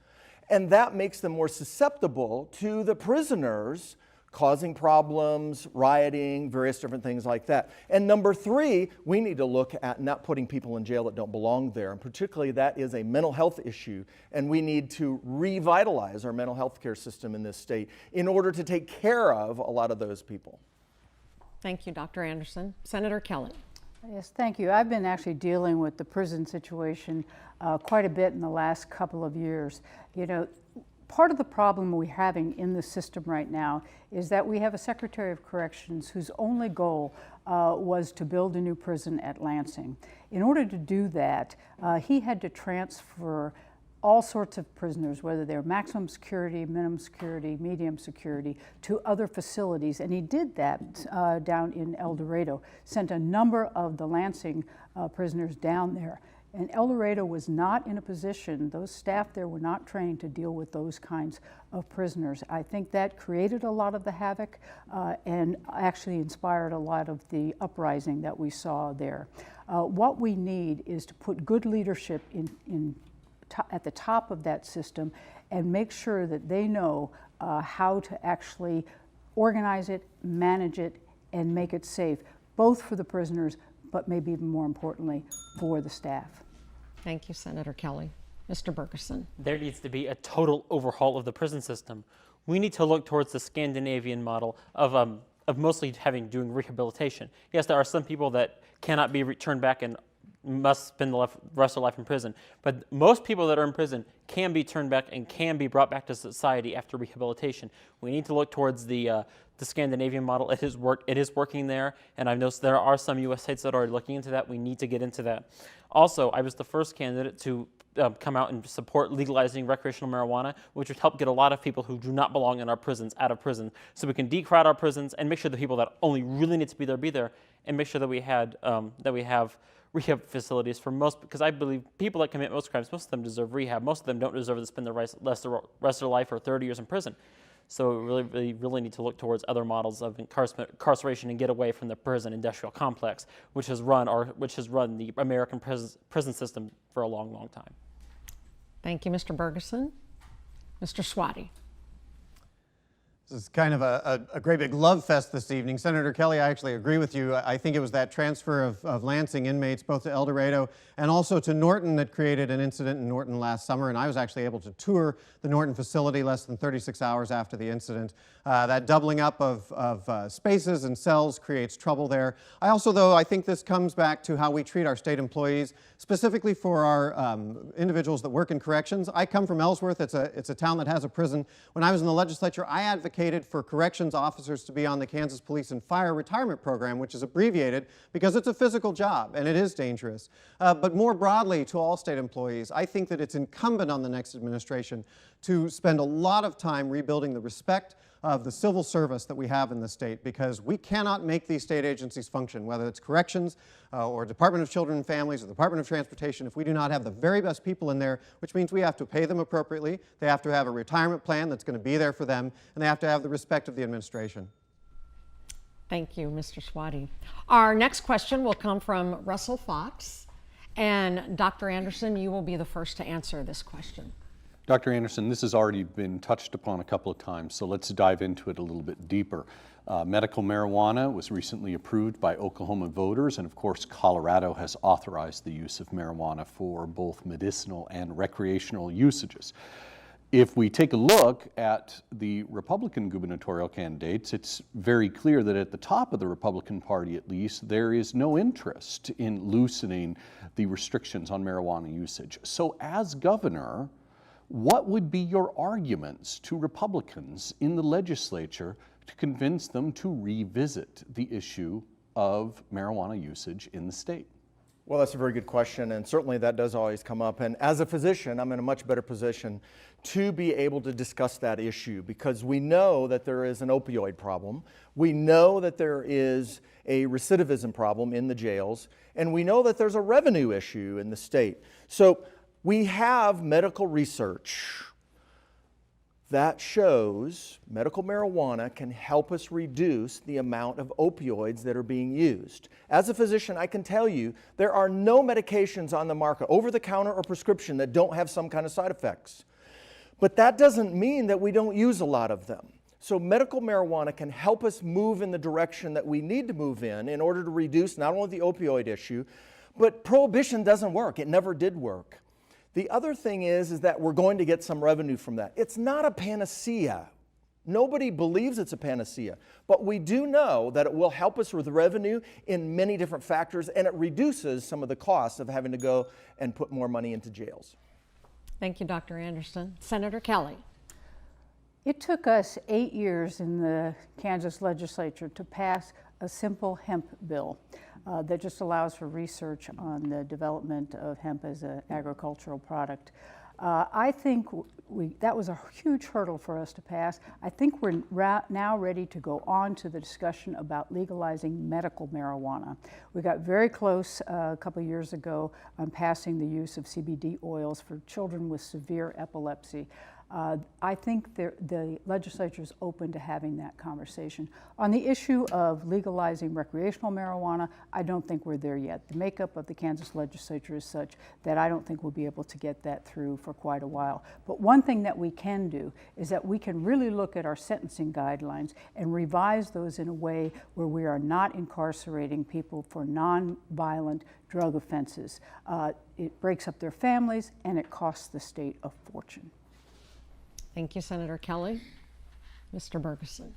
and that makes them more susceptible to the prisoners causing problems, rioting, various different things like that. And number three, we need to look at not putting people in jail that don't belong there. And particularly that is a mental health issue. And we need to revitalize our mental health care system in this state in order to take care of a lot of those people. Thank you, Dr. Anderson. Senator Kelly. Yes, thank you. I've been actually dealing with the prison situation quite a bit in the last couple of years. Part of the problem we're having in the system right now is that we have a Secretary of Corrections whose only goal was to build a new prison at Lansing. In order to do that, he had to transfer all sorts of prisoners, whether they're maximum security, minimum security, medium security, to other facilities. And he did that down in El Dorado, sent a number of the Lansing prisoners down there. And El Dorado was not in a position, those staff there were not trained to deal with those kinds of prisoners. I think that created a lot of the havoc and actually inspired a lot of the uprising that we saw there. What we need is to put good leadership at the top of that system and make sure that they know how to actually organize it, manage it, and make it safe, both for the prisoners, but maybe even more importantly, for the staff. Thank you, Senator Kelly. Mr. Bergeson. There needs to be a total overhaul of the prison system. We need to look towards the Scandinavian model of mostly doing rehabilitation. Yes, there are some people that cannot be returned back and must spend the rest of their life in prison, but most people that are in prison can be turned back and can be brought back to society after rehabilitation. We need to look towards the Scandinavian model. It is working there, and I've noticed there are some U.S. states that are looking into that. We need to get into that. Also, I was the first candidate to come out and support legalizing recreational marijuana, which would help get a lot of people who do not belong in our prisons out of prison, so we can decrowd our prisons and make sure the people that only really need to be there, and make sure that we have rehab facilities for most, because I believe people that commit most crimes, most of them deserve rehab. Most of them don't deserve to spend the rest of their life or 30 years in prison. So we really need to look towards other models of incarceration and get away from the prison industrial complex, which has run the American prison system for a long, long time. Thank you, Mr. Bergeson. Mr. Svaty. This is kind of a great big love fest this evening. Senator Kelly, I actually agree with you. I think it was that transfer of Lansing inmates both to El Dorado and also to Norton that created an incident in Norton last summer, and I was actually able to tour the Norton facility less than 36 hours after the incident. That doubling up of spaces and cells creates trouble there. I also, though, I think this comes back to how we treat our state employees, specifically for our individuals that work in corrections. I come from Ellsworth. It's a town that has a prison. When I was in the legislature, I advocated for corrections officers to be on the Kansas Police and Fire Retirement Program, which is abbreviated because it's a physical job and it is dangerous. But more broadly to all state employees, I think that it's incumbent on the next administration to spend a lot of time rebuilding the respect of the civil service that we have in the state, because we cannot make these state agencies function, whether it's corrections or Department of Children and Families or the Department of Transportation, if we do not have the very best people in there, which means we have to pay them appropriately, they have to have a retirement plan that's going to be there for them, and they have to have the respect of the administration. Thank you, Mr. Svaty. Our next question will come from Russell Fox, And Dr. Anderson, you will be the first to answer this question. Dr. Anderson, this has already been touched upon a couple of times, so let's dive into it a little bit deeper. Medical marijuana was recently approved by Oklahoma voters, and of course Colorado has authorized the use of marijuana for both medicinal and recreational usages. If we take a look at the Republican gubernatorial candidates, it's very clear that at the top of the Republican Party, at least, there is no interest in loosening the restrictions on marijuana usage. So as governor, what would be your arguments to Republicans in the legislature to convince them to revisit the issue of marijuana usage in the state? Well, that's a very good question, and certainly that does always come up. And as a physician, I'm in a much better position to be able to discuss that issue because we know that there is an opioid problem. We know that there is a recidivism problem in the jails, and we know that there's a revenue issue in the state. So we have medical research that shows medical marijuana can help us reduce the amount of opioids that are being used. As a physician, I can tell you there are no medications on the market, over the counter or prescription, that don't have some kind of side effects. But that doesn't mean that we don't use a lot of them. So medical marijuana can help us move in the direction that we need to move in order to reduce not only the opioid issue, but prohibition doesn't work. It never did work. The other thing is that we're going to get some revenue from that. It's not a panacea. Nobody believes it's a panacea, but we do know that it will help us with revenue in many different factors, and it reduces some of the costs of having to go and put more money into jails. Thank you, Dr. Anderson. Senator Kelly. It took us 8 years in the Kansas legislature to pass a simple hemp bill that just allows for research on the development of hemp as an agricultural product. I think that was a huge hurdle for us to pass. I think we're now ready to go on to the discussion about legalizing medical marijuana. We got very close a couple of years ago on passing the use of CBD oils for children with severe epilepsy. I think the legislature is open to having that conversation. On the issue of legalizing recreational marijuana, I don't think we're there yet. The makeup of the Kansas legislature is such that I don't think we'll be able to get that through for quite a while. But one thing that we can do is that we can really look at our sentencing guidelines and revise those in a way where we are not incarcerating people for non-violent drug offenses. It breaks up their families and it costs the state a fortune. Thank you, Senator Kelly. Mr. Bergeson.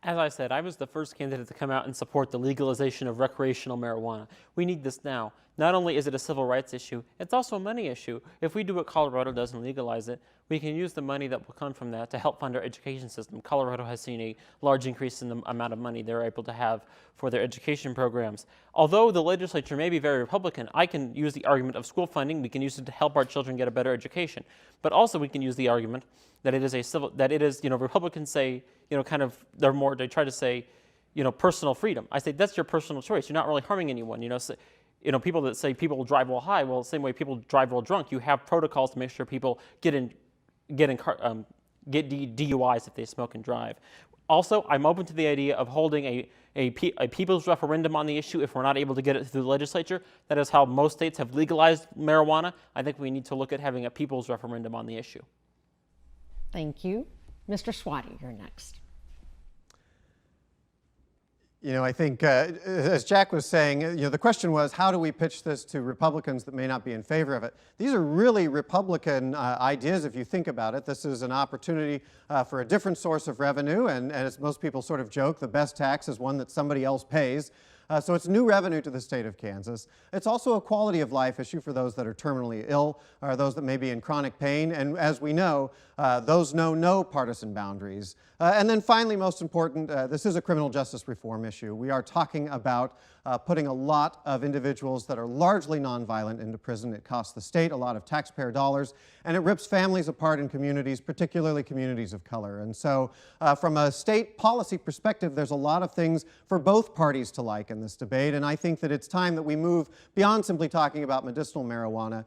As I said, I was the first candidate to come out and support the legalization of recreational marijuana. We need this now. Not only is it a civil rights issue, it's also a money issue. If we do what Colorado does and legalize it, we can use the money that will come from that to help fund our education system. Colorado has seen a large increase in the amount of money they're able to have for their education programs. Although the legislature may be very Republican, I can use the argument of school funding. We can use it to help our children get a better education. But also we can use the argument that it is Republicans say, they try to say, personal freedom. I say that's your personal choice. You're not really harming anyone. People that say people drive while high, well, the same way people drive while drunk, you have protocols to make sure people get DUIs if they smoke and drive. Also, I'm open to the idea of holding a people's referendum on the issue if we're not able to get it through the legislature. That is how most states have legalized marijuana. I think we need to look at having a people's referendum on the issue. Thank you. Mr. Svaty, you're next. I think, as Jack was saying, the question was, how do we pitch this to Republicans that may not be in favor of it? These are really Republican ideas, if you think about it. This is an opportunity for a different source of revenue, and as most people sort of joke, the best tax is one that somebody else pays. So it's new revenue to the state of Kansas. It's also a quality of life issue for those that are terminally ill or those that may be in chronic pain. And as we know, those know no partisan boundaries. And then finally, most important, this is a criminal justice reform issue. We are talking about putting a lot of individuals that are largely nonviolent into prison. It costs the state a lot of taxpayer dollars, and it rips families apart in communities, particularly communities of color. And so from a state policy perspective, there's a lot of things for both parties to like in this debate, and I think that it's time that we move beyond simply talking about medicinal marijuana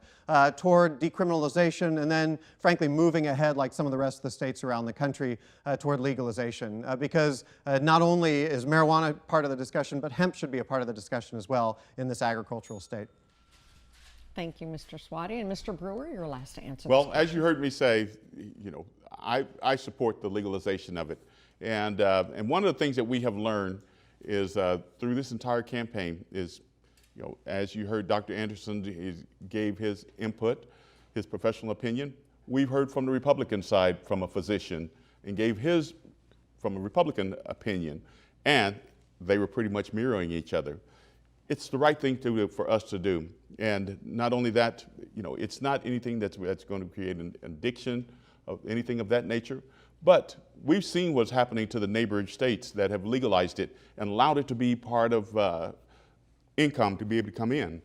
toward decriminalization and then, frankly, moving ahead like some of the rest of the states around the country toward legalization, because not only is marijuana part of the discussion, but hemp should be a part of the discussion as well in this agricultural state. Thank you, Mr. Svaty. And Mr. Brewer, you're last to answer. Well, as you heard me say, you know, I support the legalization of it. And one of the things that we have learned is through this entire campaign is, you know, as you heard Dr. Anderson gave his input, his professional opinion. We've heard from the Republican side from a physician and gave his from a Republican opinion, and they were pretty much mirroring each other. It's the right thing to do for us to do. And not only that, you know, it's not anything that's going to create an addiction of anything of that nature, but we've seen what's happening to the neighboring states that have legalized it and allowed it to be part of income to be able to come in.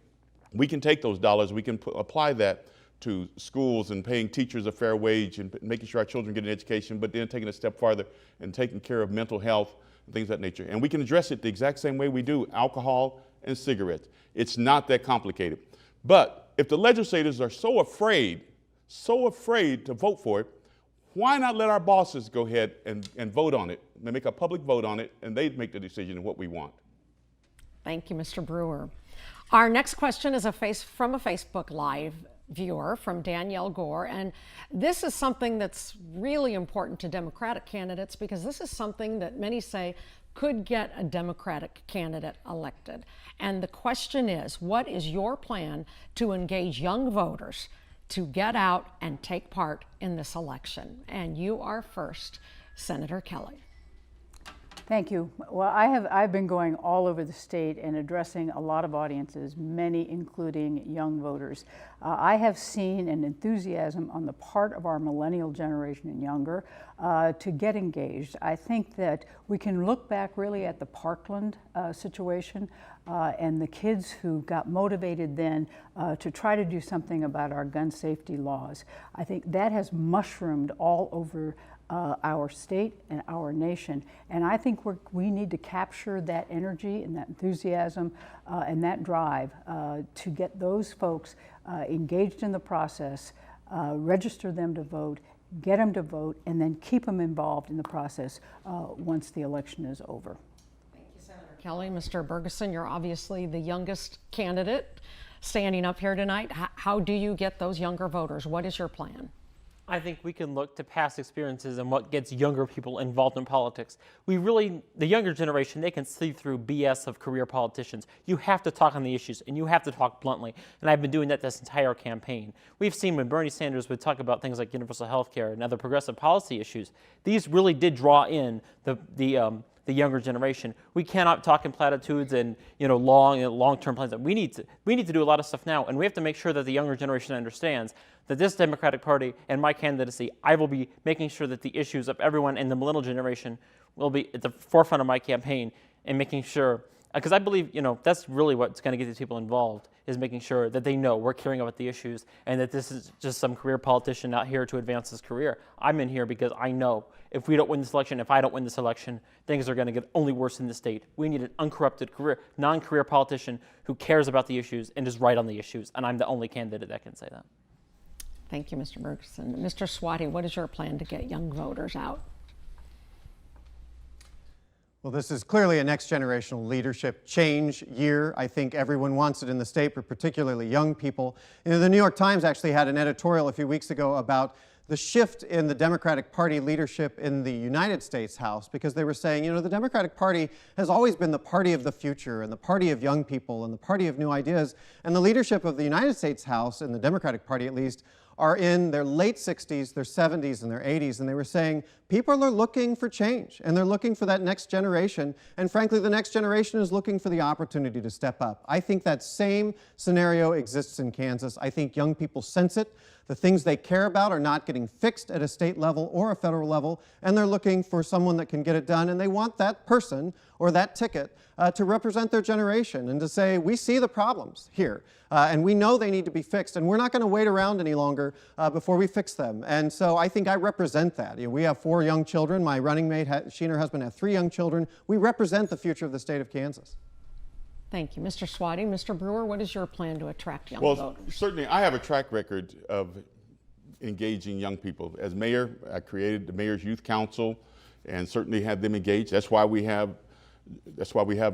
We can take those dollars, we can apply that to schools and paying teachers a fair wage and making sure our children get an education, but then taking a step farther and taking care of mental health and things of that nature. And we can address it the exact same way we do alcohol and cigarettes. It's not that complicated. But if the legislators are so afraid to vote for it, why not let our bosses go ahead and vote on it? They make a public vote on it, and they make the decision of what we want. Thank you, Mr. Brewer. Our next question is from a Facebook Live viewer, from Danielle Gore, and this is something that's really important to Democratic candidates because this is something that many say could get a Democratic candidate elected. And the question is, what is your plan to engage young voters to get out and take part in this election? And you are first, Senator Kelly. Thank you. Well, I've been going all over the state and addressing a lot of audiences, many including young voters. I have seen an enthusiasm on the part of our millennial generation and younger to get engaged. I think that we can look back really at the Parkland situation and the kids who got motivated then to try to do something about our gun safety laws. I think that has mushroomed all over our state and our nation. And I think we need to capture that energy and that enthusiasm and that drive to get those folks engaged in the process, register them to vote, get them to vote, and then keep them involved in the process once the election is over. Thank you, Senator Kelly. Mr. Bergeson, you're obviously the youngest candidate standing up here tonight. How do you get those younger voters? What is your plan? I think we can look to past experiences and what gets younger people involved in politics. The younger generation, they can see through BS of career politicians. You have to talk on the issues, and you have to talk bluntly. And I've been doing that this entire campaign. We've seen when Bernie Sanders would talk about things like universal health care and other progressive policy issues, these really did draw in the younger generation. We cannot talk in platitudes and long-term plans. We need to do a lot of stuff now, and we have to make sure that the younger generation understands that this Democratic Party and my candidacy, I will be making sure that the issues of everyone in the millennial generation will be at the forefront of my campaign, and making sure, because I believe that's really what's going to get these people involved, is making sure that they know we're caring about the issues and that this is just some career politician not here to advance his career. I'm in here because I know if we don't win this election, if I don't win this election, things are going to get only worse in the state. We need an uncorrupted non-career politician who cares about the issues and is right on the issues, and I'm the only candidate that can say that. Thank you, Mr. Bergeson. Mr. Svaty, what is your plan to get young voters out? Well, this is clearly a next generational leadership change year. I think everyone wants it in the state, but particularly young people. The New York Times actually had an editorial a few weeks ago about the shift in the Democratic Party leadership in the United States House, because they were saying, the Democratic Party has always been the party of the future and the party of young people and the party of new ideas. And the leadership of the United States House, and the Democratic Party at least, are in their late 60s, their 70s, and their 80s, and they were saying people are looking for change, and they're looking for that next generation, and frankly, the next generation is looking for the opportunity to step up. I think that same scenario exists in Kansas. I think young people sense it. The things they care about are not getting fixed at a state level or a federal level, and they're looking for someone that can get it done, and they want that person or that ticket to represent their generation and to say, we see the problems here, and we know they need to be fixed, and we're not going to wait around any longer before we fix them. And so I think I represent that. We have 4 young children. My running mate, she and her husband have 3 young children. We represent the future of the state of Kansas. Thank you, Mr. Svaty. Mr. Brewer, what is your plan to attract young Well, voters? certainly I have a track record of engaging young people. As mayor, I created the Mayor's Youth Council and certainly had them engaged. That's why we have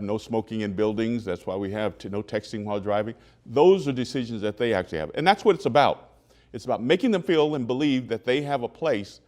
no smoking in buildings. That's why we have no texting while driving. Those are decisions that they actually have. And that's what it's about. It's about making them feel and believe that they have a place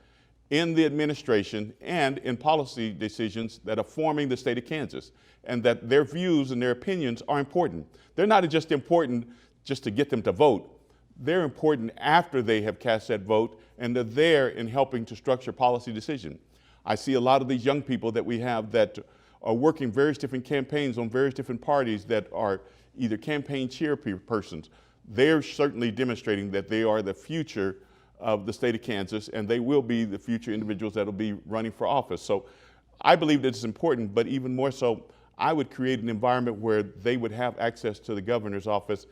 in the administration and in policy decisions that are forming the state of Kansas, and that their views and their opinions are important. They're not just important just to get them to vote. They're important after they have cast that vote, and they're there in helping to structure policy decision. I see a lot of these young people that we have that are working various different campaigns on various different parties that are either campaign chairpersons. They're certainly demonstrating that they are the future of the state of Kansas, and they will be the future individuals that will be running for office. So I believe that it's important, but even more so, I would create an environment where they would have access to the governor's office,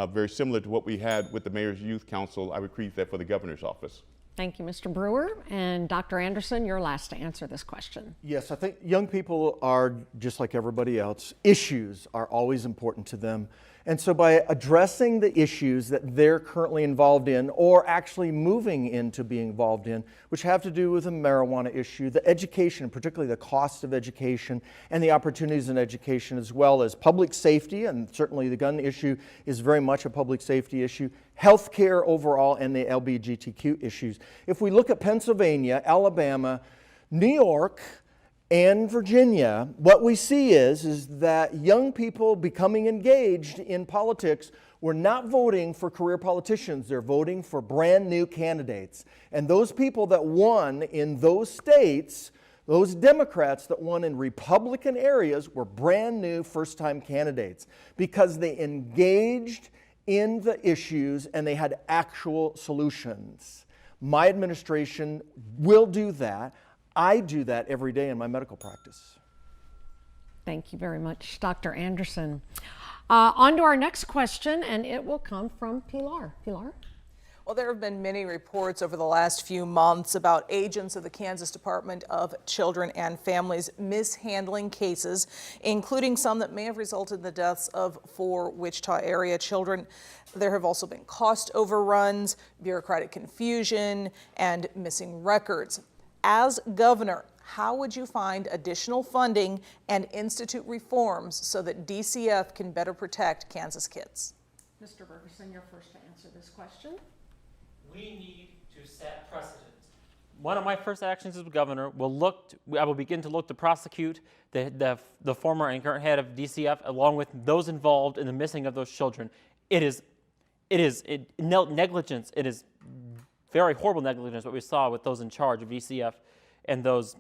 very similar to what we had with the Mayor's Youth Council. I would create that for the governor's office. Thank you, Mr. Brewer. And Dr. Anderson, you're last to answer this question. Yes, I think young people are just like everybody else. Issues are always important to them. And so by addressing the issues that they're currently involved in or actually moving into being involved in, which have to do with the marijuana issue, the education, particularly the cost of education and the opportunities in education, as well as public safety, and certainly the gun issue is very much a public safety issue, healthcare overall, and the LGBTQ issues. If we look at Pennsylvania, Alabama, New York, and Virginia, what we see is that young people becoming engaged in politics were not voting for career politicians. They're voting for brand new candidates. And those people that won in those states, those Democrats that won in Republican areas, were brand new first-time candidates because they engaged in the issues and they had actual solutions. My administration will do that. I do that every day in my medical practice. Thank you very much, Dr. Anderson. On to our next question, and it will come from Pilar. Pilar? Well, there have been many reports over the last few months about agents of the Kansas Department of Children and Families mishandling cases, including some that may have resulted in the deaths of 4 Wichita area children. There have also been cost overruns, bureaucratic confusion, and missing records. As governor, how would you find additional funding and institute reforms so that DCF can better protect Kansas kids? Mr. Bergeson, you're first to answer this question. We need to set precedent. One of my first actions as governor I will begin to look to prosecute the former and current head of DCF along with those involved in the missing of those children. It is negligence. It is very horrible negligence, what we saw with those in charge of DCF and those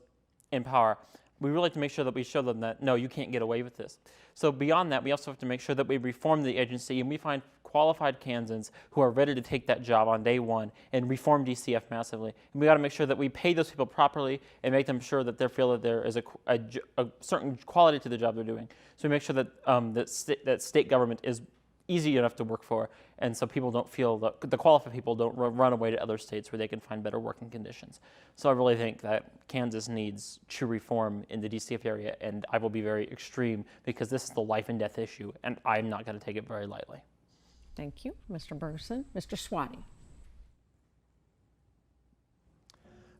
in power. We really have to make sure that we show them that, no, you can't get away with this. So beyond that, we also have to make sure that we reform the agency and we find qualified Kansans who are ready to take that job on day one and reform DCF massively. And we got to make sure that we pay those people properly and make them sure that they feel that there is a certain quality to the job they're doing. So we make sure that that state government is easy enough to work for, and so people don't feel the qualified people don't run away to other states where they can find better working conditions. So I really think that Kansas needs true reform in the DCF area, and I will be very extreme because this is the life and death issue, and I'm not going to take it very lightly. Thank you, Mr. Bergeson. Mr. Svaty.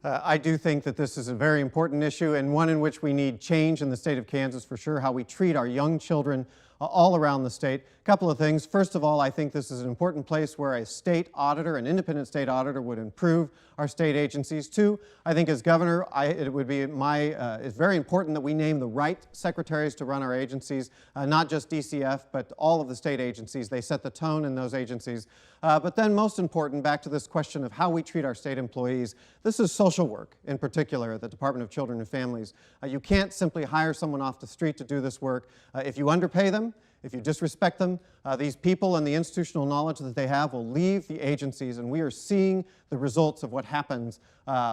I do think that this is a very important issue and one in which we need change in the state of Kansas for sure, how we treat our young children all around the state. A couple of things. First of all, I think this is an important place where a state auditor, an independent state auditor, would improve our state agencies. 2, I think as governor, it would be it's very important that we name the right secretaries to run our agencies, not just DCF, but all of the state agencies. They set the tone in those agencies. But then most important, back to this question of how we treat our state employees, this is social work in particular at the Department of Children and Families. You can't simply hire someone off the street to do this work. If you underpay them, if you disrespect them, these people and the institutional knowledge that they have will leave the agencies, and we are seeing the results of what happens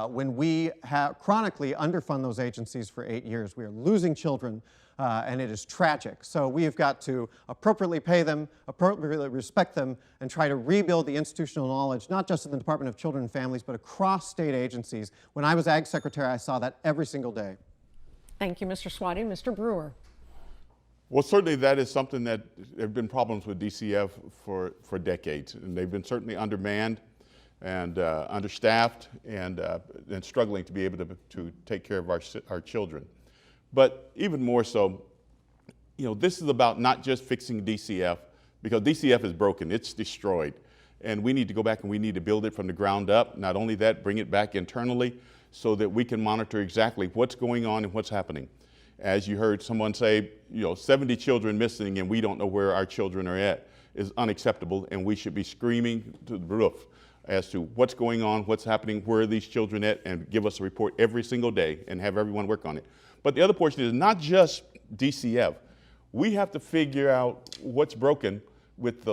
when we chronically underfund those agencies for 8 years. We are losing children, and it is tragic. So we have got to appropriately pay them, appropriately respect them, and try to rebuild the institutional knowledge, not just in the Department of Children and Families, but across state agencies. When I was Ag Secretary, I saw that every single day. Thank you, Mr. Svaty. Mr. Brewer. Well, certainly that is something that there have been problems with DCF for decades, and they've been certainly undermanned and understaffed and struggling to be able to take care of our children. But even more so, you know, this is about not just fixing DCF, because DCF is broken, it's destroyed. And we need to go back and we need to build it from the ground up. Not only that, bring it back internally so that we can monitor exactly what's going on and what's happening. As you heard someone say, you know, 70 children missing and we don't know where our children are at is unacceptable, and we should be screaming to the roof as to what's going on, what's happening, where are these children at, and give us a report every single day and have everyone work on it. But the other portion is not just DCF. We have to figure out what's broken with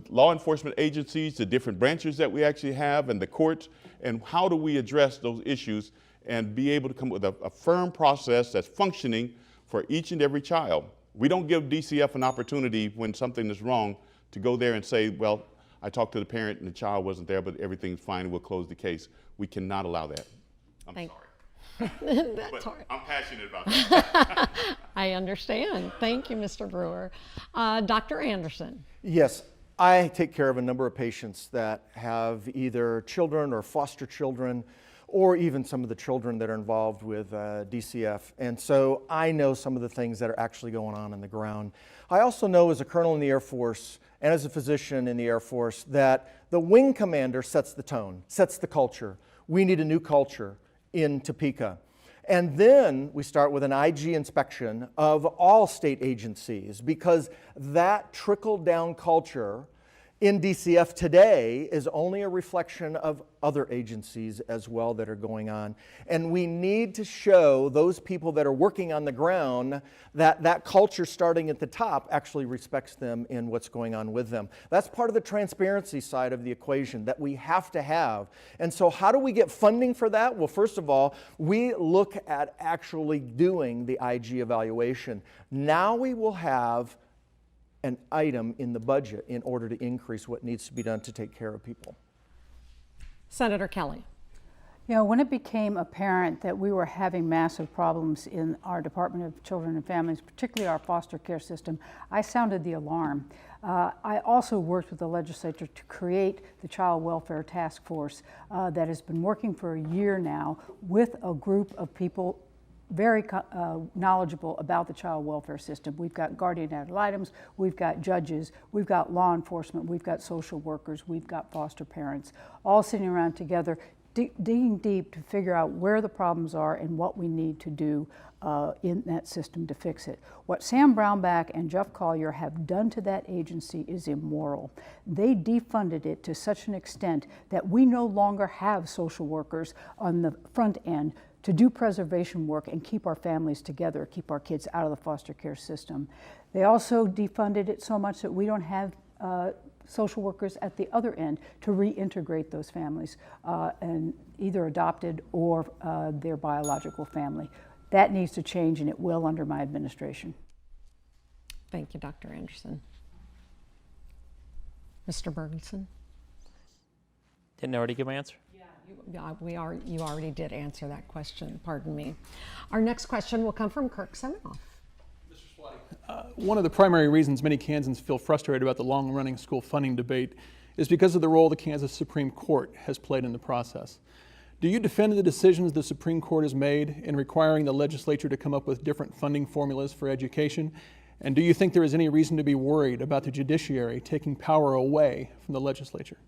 law enforcement agencies, the different branches that we actually have, and the courts, and how do we address those issues and be able to come up with a firm process that's functioning for each and every child. We don't give DCF an opportunity when something is wrong to go there and say, well, I talked to the parent and the child wasn't there, but everything's fine, we'll close the case. We cannot allow that. I'm sorry. That's but I'm passionate about that. I understand. Thank you, Mr. Brewer. Dr. Anderson. Yes, I take care of a number of patients that have either children or foster children, or even some of the children that are involved with DCF. And so I know some of the things that are actually going on the ground. I also know, as a colonel in the Air Force and as a physician in the Air Force, that the wing commander sets the tone, sets the culture. We need a new culture in Topeka. And then we start with an IG inspection of all state agencies, because that trickle-down culture in DCF today is only a reflection of other agencies as well that are going on. And we need to show those people that are working on the ground that that culture starting at the top actually respects them in what's going on with them. That's part of the transparency side of the equation that we have to have. And so how do we get funding for that? Well, first of all, we look at actually doing the IG evaluation. Now we will have an item in the budget in order to increase what needs to be done to take care of people. Senator Kelly. You know, when it became apparent that we were having massive problems in our Department of Children and Families, particularly our foster care system, I sounded the alarm. I also worked with the legislature to create the Child Welfare Task Force that has been working for a year now with a group of people very knowledgeable about the child welfare system. We've got guardian ad litems, we've got judges, we've got law enforcement, we've got social workers, we've got foster parents, all sitting around together, digging deep to figure out where the problems are and what we need to do in that system to fix it. What Sam Brownback and Jeff Collier have done to that agency is immoral. They defunded it to such an extent that we no longer have social workers on the front end to do preservation work and keep our families together, keep our kids out of the foster care system. They also defunded it so much that we don't have social workers at the other end to reintegrate those families and either adopted or their biological family. That needs to change, and it will under my administration. Thank you, Dr. Anderson. Mr. Bergenson? Didn't already give my answer? You already did answer that question, pardon me. Our next question will come from Kirk Seminoff. One of the primary reasons many Kansans feel frustrated about the long-running school funding debate is because of the role the Kansas Supreme Court has played in the process. Do you defend the decisions the Supreme Court has made in requiring the legislature to come up with different funding formulas for education? And do you think there is any reason to be worried about the judiciary taking power away from the legislature?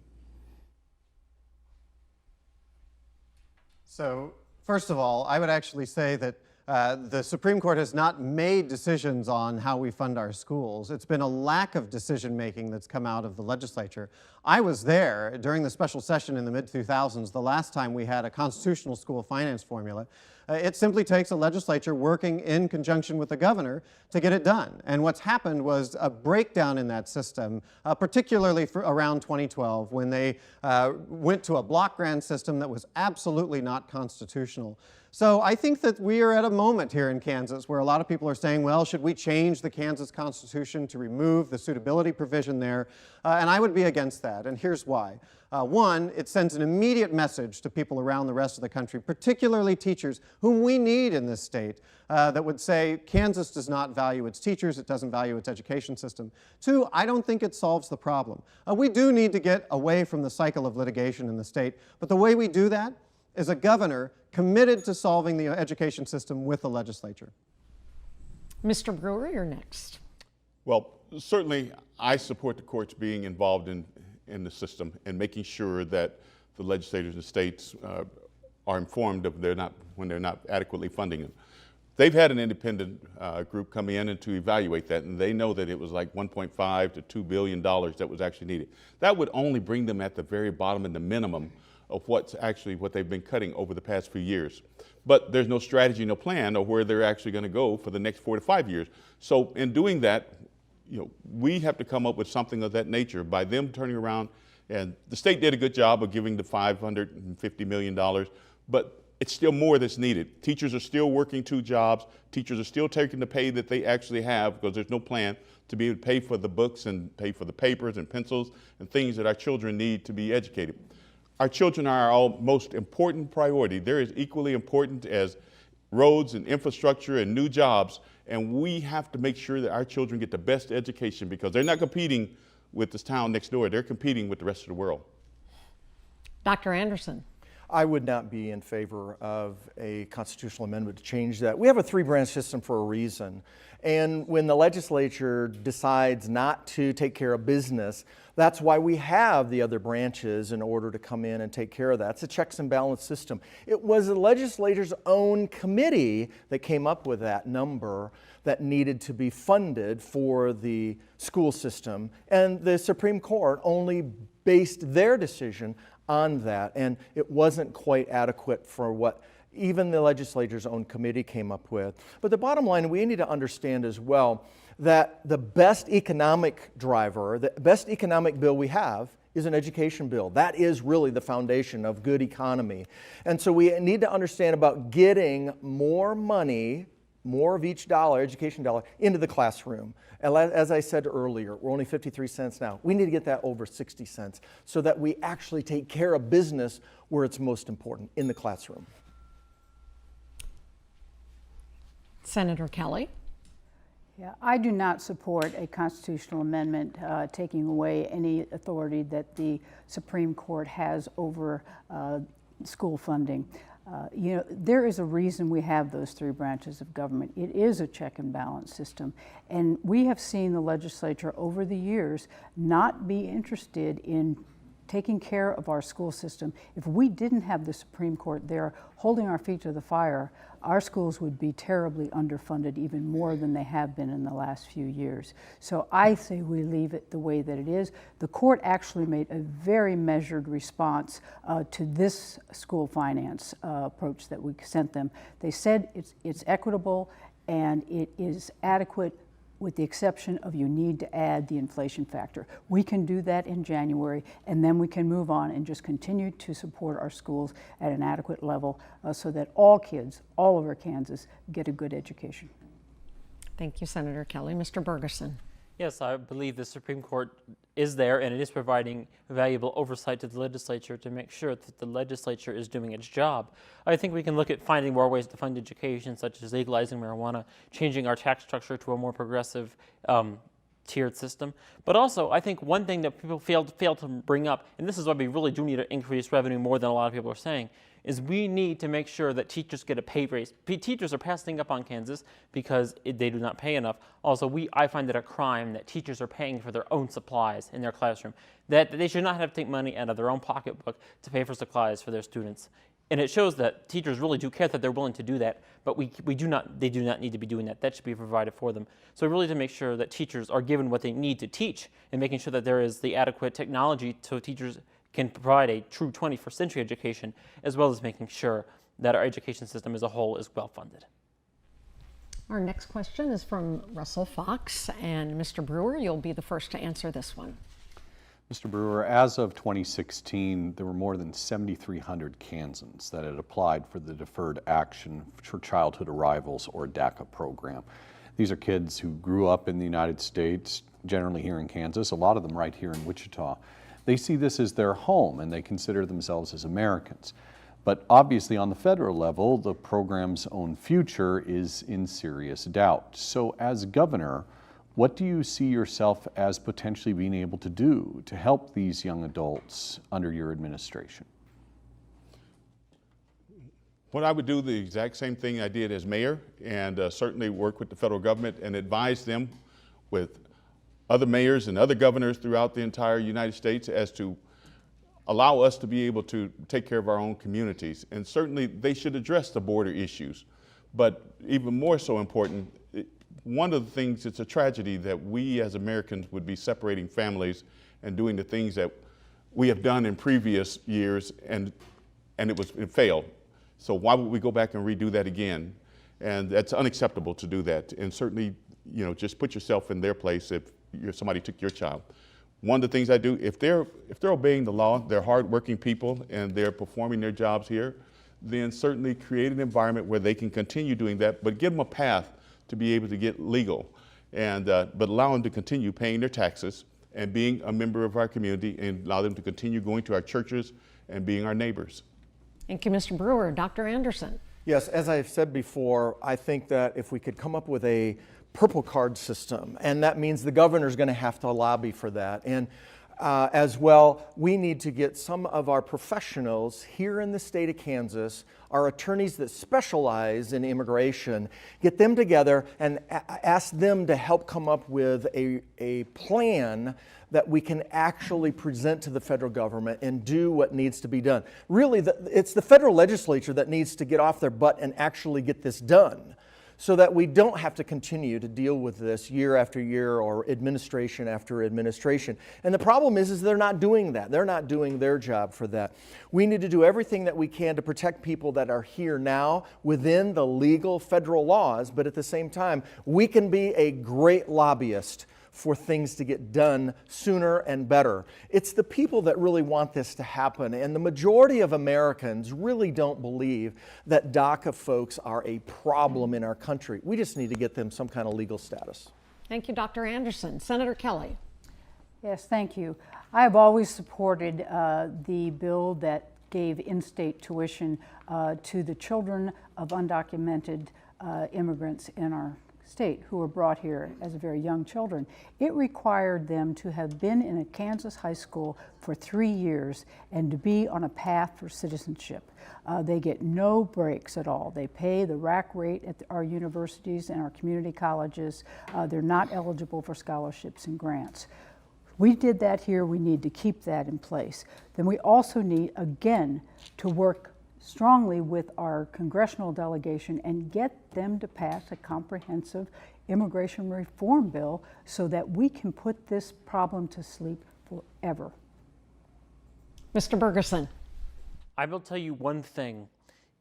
So, first of all, I would actually say that the Supreme Court has not made decisions on how we fund our schools. It's been a lack of decision-making that's come out of the legislature. I was there during the special session in the mid-2000s, the last time we had a constitutional school finance formula. It simply takes a legislature working in conjunction with the governor to get it done. And what's happened was a breakdown in that system, particularly around 2012, when they went to a block grant system that was absolutely not constitutional. So I think that we are at a moment here in Kansas where a lot of people are saying, well, should we change the Kansas Constitution to remove the suitability provision there? And I would be against that, and here's why. One, it sends an immediate message to people around the rest of the country, particularly teachers, whom we need in this state, that would say Kansas does not value its teachers, it doesn't value its education system. Two, I don't think it solves the problem. We do need to get away from the cycle of litigation in the state, but the way we do that is a governor committed to solving the education system with the legislature. Mr. Brewer, you're next. Well, certainly I support the courts being involved in the system and making sure that the legislators and states are informed of when they're not adequately funding them. They've had an independent group come in and to evaluate that, and they know that it was like $1.5 to $2 billion that was actually needed. That would only bring them at the very bottom and the minimum of what they've been cutting over the past few years. But there's no strategy, no plan of where they're actually going to go for the next 4 to 5 years. So in doing that, we have to come up with something of that nature by them turning around, and the state did a good job of giving the $550 million, but it's still more that's needed. Teachers are still working 2 jobs. Teachers are still taking the pay that they actually have because there's no plan to be able to pay for the books and pay for the papers and pencils and things that our children need to be educated. Our children are our most important priority. They're as equally important as roads and infrastructure and new jobs, and we have to make sure that our children get the best education because they're not competing with this town next door. They're competing with the rest of the world. Dr. Anderson. I would not be in favor of a constitutional amendment to change that. We have a 3-branch system for a reason. And when the legislature decides not to take care of business, that's why we have the other branches in order to come in and take care of that. It's a checks and balance system. It was the legislature's own committee that came up with that number that needed to be funded for the school system. And the Supreme Court only based their decision on that, and it wasn't quite adequate for what even the legislature's own committee came up with. But the bottom line, we need to understand as well that the best economic driver, the best economic bill we have is an education bill. That is really the foundation of good economy. And so we need to understand about getting more money, more of each dollar, education dollar, into the classroom. And as I said earlier, we're only 53 cents now. We need to get that over 60 cents so that we actually take care of business where it's most important, in the classroom. Senator Kelly. Yeah, I do not support a constitutional amendment taking away any authority that the Supreme Court has over school funding. There is a reason we have those 3 branches of government. It is a check and balance system. And we have seen the legislature over the years not be interested in taking care of our school system. If we didn't have the Supreme Court there holding our feet to the fire, our schools would be terribly underfunded, even more than they have been in the last few years. So I say we leave it the way that it is. The court actually made a very measured response to this school finance approach that we sent them. They said it's equitable and it is adequate, with the exception of you need to add the inflation factor. We can do that in January, and then we can move on and just continue to support our schools at an adequate level so that all kids, all over Kansas, get a good education. Thank you, Senator Kelly. Mr. Bergeson. Yes, I believe the Supreme Court is there and it is providing valuable oversight to the legislature to make sure that the legislature is doing its job. I think we can look at finding more ways to fund education, such as legalizing marijuana, changing our tax structure to a more progressive tiered system. But also, I think one thing that people fail to bring up, and this is why we really do need to increase revenue more than a lot of people are saying, is we need to make sure that teachers get a pay raise. Teachers are passing up on Kansas because they do not pay enough. Also, I find it a crime that teachers are paying for their own supplies in their classroom, that they should not have to take money out of their own pocketbook to pay for supplies for their students. And it shows that teachers really do care that they're willing to do that, but they do not need to be doing that. That should be provided for them. So really to make sure that teachers are given what they need to teach and making sure that there is the adequate technology so teachers can provide a true 21st century education, as well as making sure that our education system as a whole is well funded. Our next question is from Russell Fox, and Mr. Brewer, you'll be the first to answer this one. Mr. Brewer, as of 2016, there were more than 7,300 Kansans that had applied for the Deferred Action for Childhood Arrivals, or DACA program. These are kids who grew up in the United States, generally here in Kansas, a lot of them right here in Wichita. They see this as their home and they consider themselves as Americans. But obviously on the federal level, the program's own future is in serious doubt. So as governor, what do you see yourself as potentially being able to do to help these young adults under your administration? What I would do the exact same thing I did as mayor, and certainly work with the federal government and advise them with other mayors and other governors throughout the entire United States as to allow us to be able to take care of our own communities. And certainly they should address the border issues. But even more so important, one of the things, it's a tragedy that we as Americans would be separating families and doing the things that we have done in previous years, and it failed. So why would we go back and redo that again? And that's unacceptable to do that. And certainly, just put yourself in their place if somebody took your child. One of the things I do, if they're obeying the law, they're hardworking people and they're performing their jobs here, then certainly create an environment where they can continue doing that, but give them a path to be able to get legal, and but allow them to continue paying their taxes and being a member of our community, and allow them to continue going to our churches and being our neighbors. Thank you, Mr. Brewer. Dr. Anderson. Yes, as I've said before, I think that if we could come up with a purple card system, and that means the governor's going to have to lobby for that. And as well, we need to get some of our professionals here in the state of Kansas, our attorneys that specialize in immigration, get them together and ask them to help come up with a plan that we can actually present to the federal government and do what needs to be done. Really, it's the federal legislature that needs to get off their butt and actually get this done, so that we don't have to continue to deal with this year after year or administration after administration. And the problem is they're not doing that. They're not doing their job for that. We need to do everything that we can to protect people that are here now within the legal federal laws, but at the same time, we can be a great lobbyist for things to get done sooner and better. It's the people that really want this to happen, and the majority of Americans really don't believe that DACA folks are a problem in our country. We just need to get them some kind of legal status. Thank you, Dr. Anderson. Senator Kelly. Yes, thank you. I have always supported the bill that gave in-state tuition to the children of undocumented immigrants in our state who were brought here as very young children. It required them to have been in a Kansas high school for 3 years and to be on a path for citizenship. They get no breaks at all. They pay the rack rate at our universities and our community colleges. They're not eligible for scholarships and grants. We did that here. We need to keep that in place. Then we also need, again, to work strongly with our congressional delegation and get them to pass a comprehensive immigration reform bill so that we can put this problem to sleep forever. Mr. Bergeson. I will tell you one thing.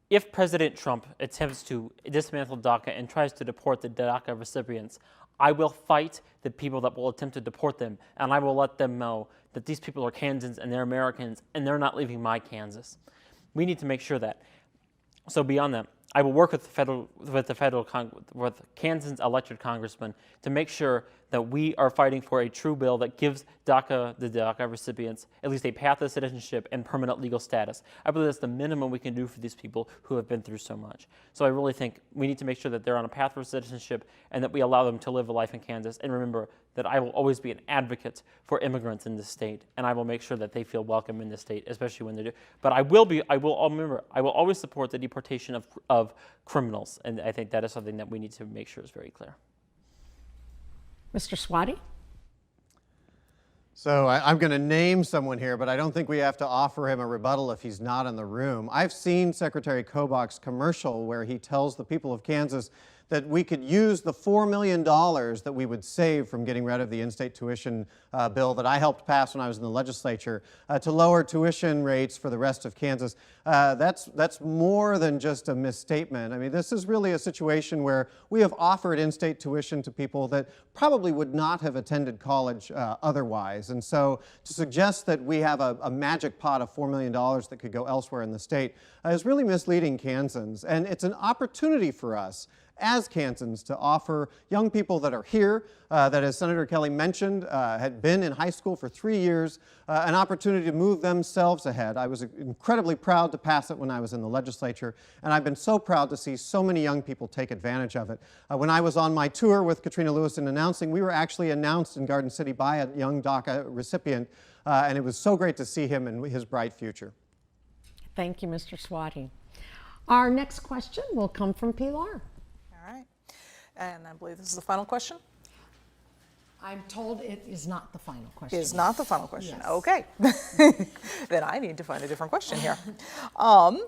If President Trump attempts to dismantle DACA and tries to deport the DACA recipients, I will fight the people that will attempt to deport them, and I will let them know that these people are Kansans and they're Americans and they're not leaving my Kansas. We need to make sure that. So beyond that, I will work with Kansas elected congressmen to make sure that we are fighting for a true bill that gives the DACA recipients at least a path to citizenship and permanent legal status. I believe that's the minimum we can do for these people who have been through so much. So I really think we need to make sure that they're on a path for citizenship and that we allow them to live a life in Kansas. And remember that I will always be an advocate for immigrants in this state, and I will make sure that they feel welcome in this state, especially when they do. But I will always support the deportation of criminals, and I think that is something that we need to make sure is very clear. Mr. Svaty. So I'm going to name someone here, but I don't think we have to offer him a rebuttal if he's not in the room. I've seen Secretary Kobach's commercial where he tells the people of Kansas that we could use the $4 million that we would save from getting rid of the in-state tuition bill that I helped pass when I was in the legislature to lower tuition rates for the rest of Kansas. That's more than just a misstatement. I mean, this is really a situation where we have offered in-state tuition to people that probably would not have attended college otherwise. And so to suggest that we have a magic pot of $4 million that could go elsewhere in the state is really misleading Kansans. And it's an opportunity for us as Kansans to offer young people that are here, that as Senator Kelly mentioned, had been in high school for 3 years, an opportunity to move themselves ahead. I was incredibly proud to pass it when I was in the legislature, and I've been so proud to see so many young people take advantage of it. When I was on my tour with Katrina Lewis in announcing, we were actually announced in Garden City by a young DACA recipient, and it was so great to see him and his bright future. Thank you, Mr. Svaty. Our next question will come from Pilar. All right. And I believe this is the final question. I'm told it is not the final question. Is not the final question. Yes. Okay. Then I need to find a different question here.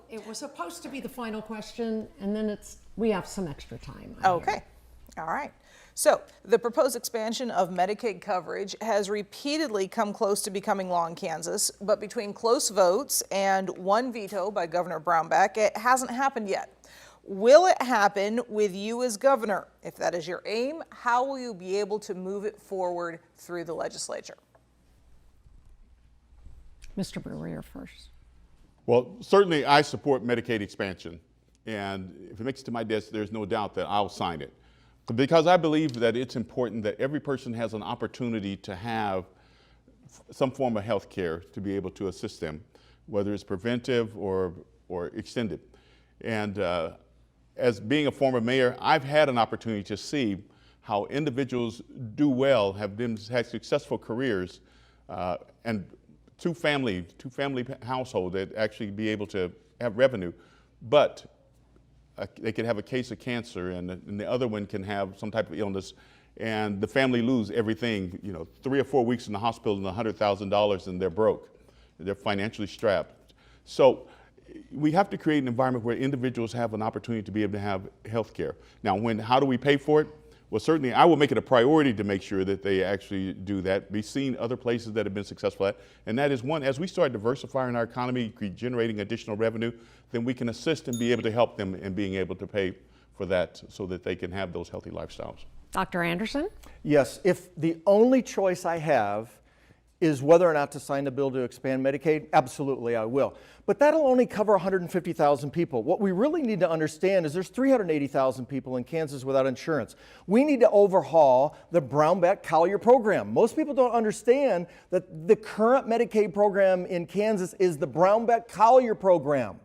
It was supposed to be the final question, and then we have some extra time. Okay. All right. So the proposed expansion of Medicaid coverage has repeatedly come close to becoming law in Kansas, but between close votes and one veto by Governor Brownback, it hasn't happened yet. Will it happen with you as governor? If that is your aim, how will you be able to move it forward through the legislature? Mr. Brewer, you're first. Well, certainly I support Medicaid expansion. And if it makes it to my desk, there's no doubt that I'll sign it. Because I believe that it's important that every person has an opportunity to have some form of health care to be able to assist them, whether it's preventive or extended. And as being a former mayor, I've had an opportunity to see how individuals do well, had successful careers, and two family household that actually be able to have revenue, but they could have a case of cancer, and the other one can have some type of illness, and the family lose everything. 3 or 4 weeks in the hospital and $100,000, and they're broke. They're financially strapped. So we have to create an environment where individuals have an opportunity to be able to have health care. Now, how do we pay for it? Well, certainly I will make it a priority to make sure that they actually do that. We've seen other places that have been successful at, and that is one, as we start diversifying our economy, generating additional revenue, then we can assist and be able to help them in being able to pay for that so that they can have those healthy lifestyles. Dr. Anderson? Yes, if the only choice I have is whether or not to sign the bill to expand Medicaid, absolutely I will. But that'll only cover 150,000 people. What we really need to understand is there's 380,000 people in Kansas without insurance. We need to overhaul the Brownback-Collier program. Most people don't understand that the current Medicaid program in Kansas is the Brownback-Collier program.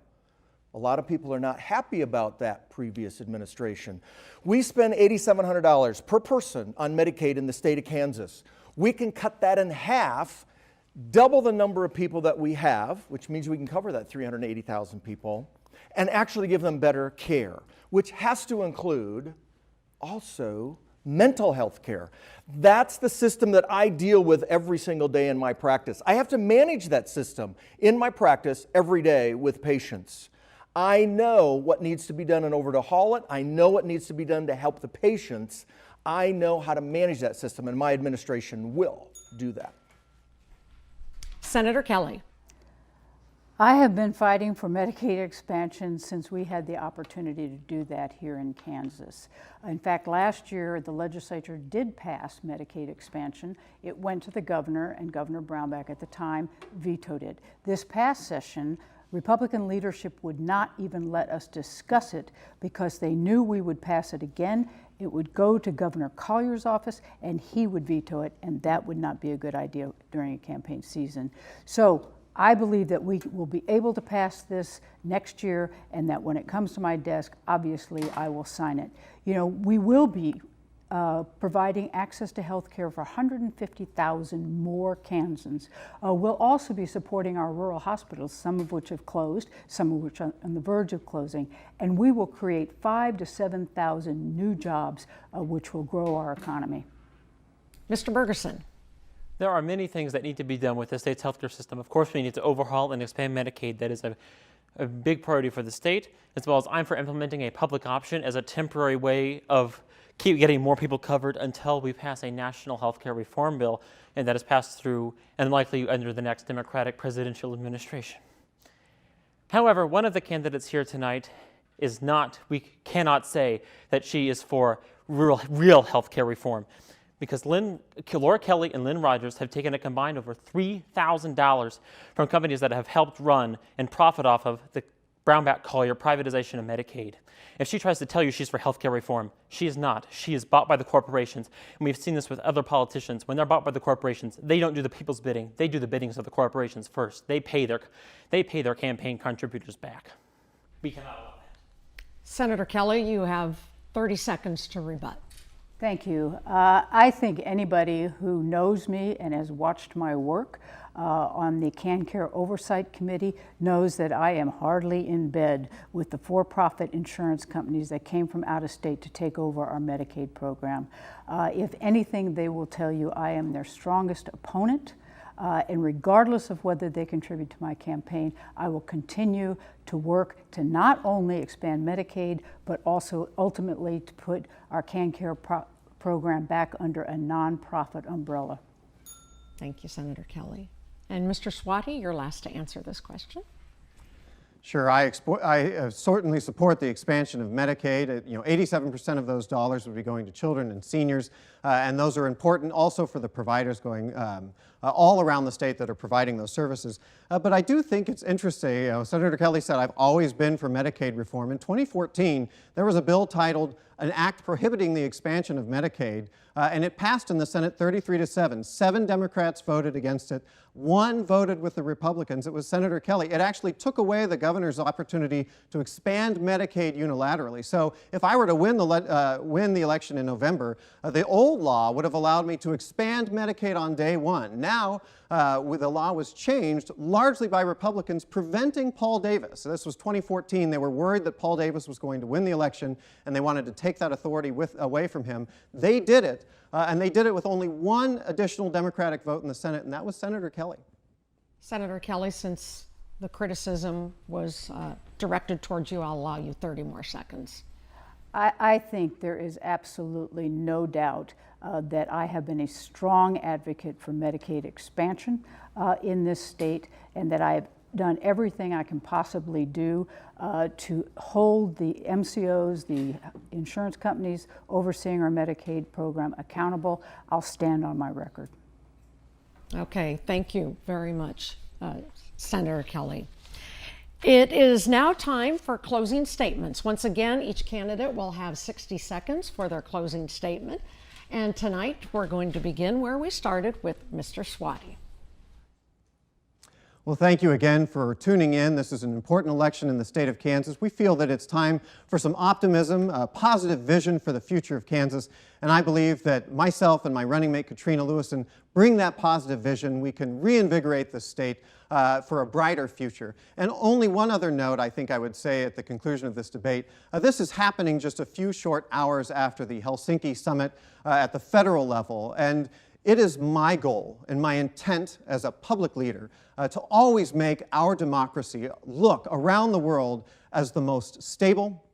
A lot of people are not happy about that previous administration. We spend $8,700 per person on Medicaid in the state of Kansas. We can cut that in half, double the number of people that we have, which means we can cover that 380,000 people, and actually give them better care, which has to include also mental health care. That's the system that I deal with every single day in my practice. I have to manage that system in my practice every day with patients. I know what needs to be done in order to haul it. I know what needs to be done to help the patients. I know how to manage that system, and my administration will do that. Senator Kelly. I have been fighting for Medicaid expansion since we had the opportunity to do that here in Kansas. In fact, last year the legislature did pass Medicaid expansion. It went to the governor, and Governor Brownback at the time vetoed it. This past session, Republican leadership would not even let us discuss it because they knew we would pass it again. It would go to Governor Collier's office and he would veto it, and that would not be a good idea during a campaign season. So I believe that we will be able to pass this next year, and that when it comes to my desk, obviously I will sign it. We will be providing access to health care for 150,000 more Kansans. We'll also be supporting our rural hospitals, some of which have closed, some of which are on the verge of closing, and we will create 5,000 to 7,000 new jobs, which will grow our economy. Mr. Bergeson. There are many things that need to be done with the state's healthcare system. Of course, we need to overhaul and expand Medicaid. That is a a big priority for the state, as well as I'm for implementing a public option as a temporary way of keep getting more people covered until we pass a national health care reform bill, and that is passed through and likely under the next Democratic presidential administration. However, one of the candidates here tonight is not, we cannot say that she is for real health care reform, because Laura Kelly and Lynn Rogers have taken a combined over $3,000 from companies that have helped run and profit off of the Brownback-Collier privatization of Medicaid. If she tries to tell you she's for health care reform, she is not. She is bought by the corporations. And we've seen this with other politicians. When they're bought by the corporations, they don't do the people's bidding. They do the biddings of the corporations first. They pay their campaign contributors back. We cannot allow that. Senator Kelly, you have 30 seconds to rebut. Thank you. I think anybody who knows me and has watched my work on the CanCare Oversight Committee knows that I am hardly in bed with the for-profit insurance companies that came from out of state to take over our Medicaid program. If anything, they will tell you I am their strongest opponent. And regardless of whether they contribute to my campaign, I will continue to work to not only expand Medicaid, but also ultimately to put our CanCare program back under a nonprofit umbrella. Thank you, Senator Kelly. And Mr. Svaty, you're last to answer this question. Sure, I certainly support the expansion of Medicaid. 87% of those dollars would be going to children and seniors, and those are important also for the providers going all around the state that are providing those services. But I do think it's interesting, Senator Kelly said, I've always been for Medicaid reform. In 2014, there was a bill titled An Act Prohibiting the Expansion of Medicaid, and it passed in the Senate 33-7. 7 Democrats voted against it. 1 voted with the Republicans. It was Senator Kelly. It actually took away the governor's opportunity to expand Medicaid unilaterally. So if I were to win the election in November, the old law would have allowed me to expand Medicaid on day one. Now, the law was changed largely by Republicans preventing Paul Davis. So this was 2014. They were worried that Paul Davis was going to win the election, and they wanted to take that authority away from him. They did it. And they did it with only 1 additional Democratic vote in the Senate, and that was Senator Kelly. Senator Kelly, since the criticism was directed towards you, I'll allow you 30 more seconds. I think there is absolutely no doubt that I have been a strong advocate for Medicaid expansion in this state, and that I have done everything I can possibly do to hold the MCOs, the insurance companies overseeing our Medicaid program accountable. I'll stand on my record. Okay, thank you very much, Senator Kelly. It is now time for closing statements. Once again, each candidate will have 60 seconds for their closing statement. And tonight, we're going to begin where we started with Mr. Svaty. Well, thank you again for tuning in. This is an important election in the state of Kansas. We feel that it's time for some optimism, a positive vision for the future of Kansas. And I believe that myself and my running mate, Katrina Lewison, bring that positive vision. We can reinvigorate the state for a brighter future. And only one other note I think I would say at the conclusion of this debate. This is happening just a few short hours after the Helsinki summit at the federal level. And it is my goal and my intent as a public leader to always make our democracy look around the world as the most stable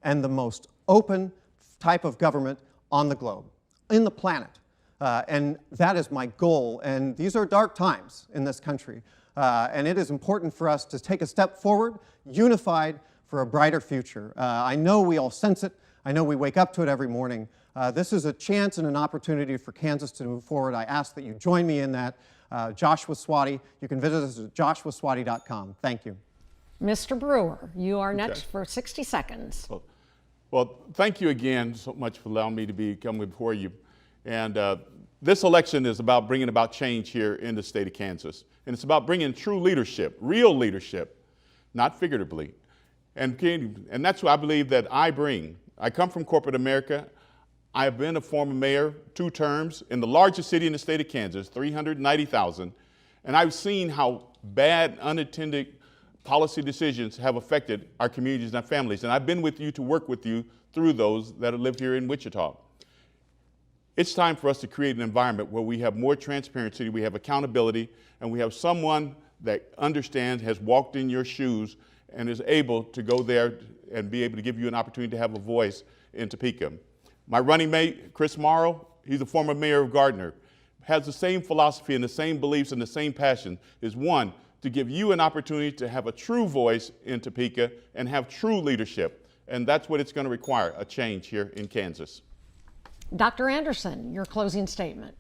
and the most open type of government on the globe, in the planet. And that is my goal. And these are dark times in this country. And it is important for us to take a step forward, unified for a brighter future. I know we all sense it. I know we wake up to it every morning. This is a chance and an opportunity for Kansas to move forward. I ask that you join me in that. Joshua Svaty. You can visit us at joshuasvaty.com. Thank you. Mr. Brewer, you are next for 60 seconds. Well, thank you again so much for allowing me to come before you. And this election is about bringing about change here in the state of Kansas. And it's about bringing true leadership, real leadership, not figuratively. And that's what I believe that I bring. I come from corporate America. I have been a former mayor 2 terms in the largest city in the state of Kansas, 390,000. And I've seen how bad, unattended policy decisions have affected our communities and our families. And I've been with you to work with you through those that have lived here in Wichita. It's time for us to create an environment where we have more transparency, we have accountability, and we have someone that understands, has walked in your shoes, and is able to go there and be able to give you an opportunity to have a voice in Topeka. My running mate, Chris Morrow, he's a former mayor of Gardner, has the same philosophy and the same beliefs and the same passion, is one, to give you an opportunity to have a true voice in Topeka and have true leadership. And that's what it's going to require, a change here in Kansas. Dr. Anderson, your closing statement.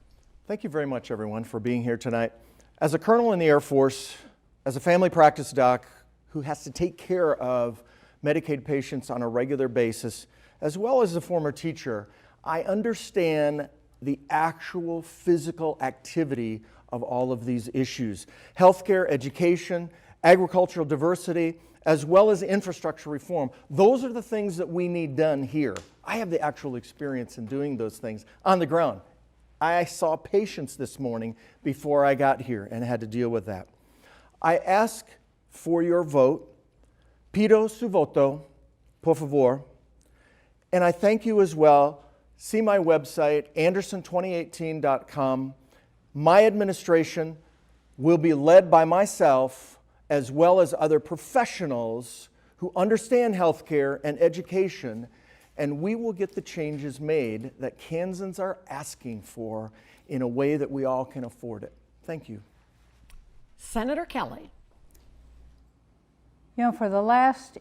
Thank you very much, everyone, for being here tonight. As a colonel in the Air Force, as a family practice doc who has to take care of Medicaid patients on a regular basis, as well as a former teacher, I understand the actual physical activity of all of these issues. Healthcare, education, agricultural diversity, as well as infrastructure reform. Those are the things that we need done here. I have the actual experience in doing those things on the ground. I saw patients this morning before I got here and had to deal with that. I ask for your vote. Pido su voto, por favor. And I thank you as well. See my website, anderson2018.com. My administration will be led by myself as well as other professionals who understand healthcare and education, and we will get the changes made that Kansans are asking for in a way that we all can afford it. Thank you. Senator Kelly. You know, for the last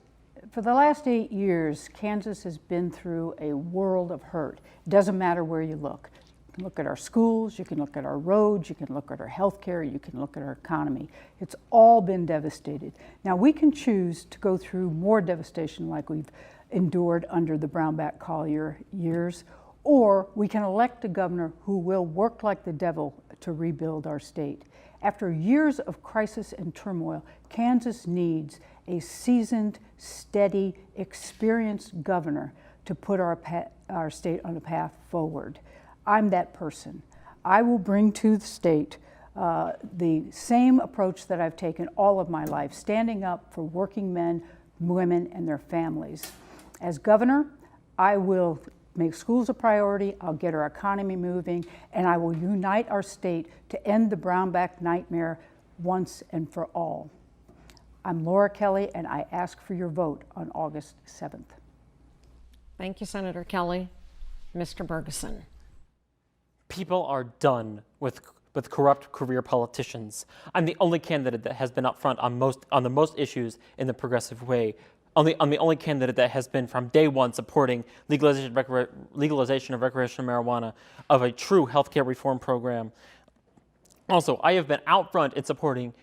8 years, Kansas has been through a world of hurt. It doesn't matter where you look. You can look at our schools, you can look at our roads, you can look at our health care, you can look at our economy. It's all been devastated. Now, we can choose to go through more devastation like we've endured under the Brownback-Collier years, or we can elect a governor who will work like the devil to rebuild our state. After years of crisis and turmoil, Kansas needs a seasoned, steady, experienced governor to put our state on a path forward. I'm that person. I will bring to the state the same approach that I've taken all of my life, standing up for working men, women, and their families. As governor, I will make schools a priority, I'll get our economy moving, and I will unite our state to end the Brownback nightmare once and for all. I'm Laura Kelly, and I ask for your vote on August 7th. Thank you, Senator Kelly. Mr. Bergeson. People are done with corrupt career politicians. I'm the only candidate that has been up front on the most issues in the progressive way. I'm the only candidate that has been from day one supporting legalization of recreational marijuana, of a true healthcare reform program. Also, I have been out front in supporting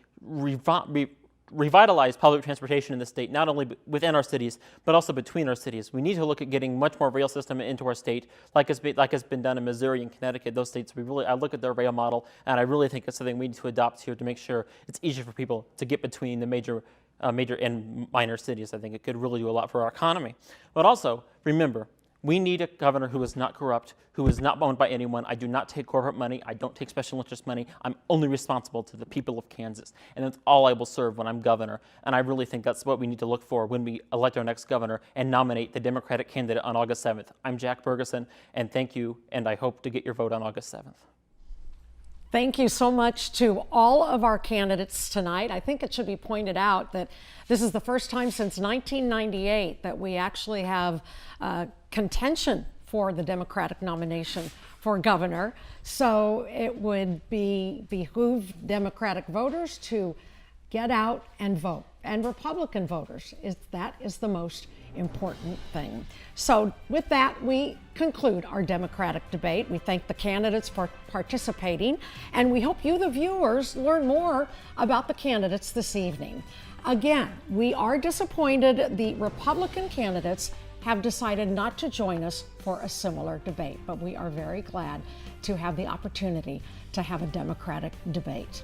revitalized public transportation in the state, not only within our cities, but also between our cities. We need to look at getting much more rail system into our state, like has been done in Missouri and Connecticut. Those states, I look at their rail model, and I really think it's something we need to adopt here to make sure it's easier for people to get between the major and minor cities. I think it could really do a lot for our economy. But also, remember, we need a governor who is not corrupt, who is not owned by anyone. I do not take corporate money. I don't take special interest money. I'm only responsible to the people of Kansas. And that's all I will serve when I'm governor. And I really think that's what we need to look for when we elect our next governor and nominate the Democratic candidate on August 7th. I'm Jack Bergeson, and thank you, and I hope to get your vote on August 7th. Thank you so much to all of our candidates tonight. I think it should be pointed out that this is the first time since 1998 that we actually have contention for the Democratic nomination for governor. So it would behoove Democratic voters to get out and vote, and Republican voters. That is the most important thing. So with that, we conclude our Democratic debate. We thank the candidates for participating, and we hope you, the viewers, learn more about the candidates this evening. Again, we are disappointed the Republican candidates have decided not to join us for a similar debate, but we are very glad to have the opportunity to have a Democratic debate.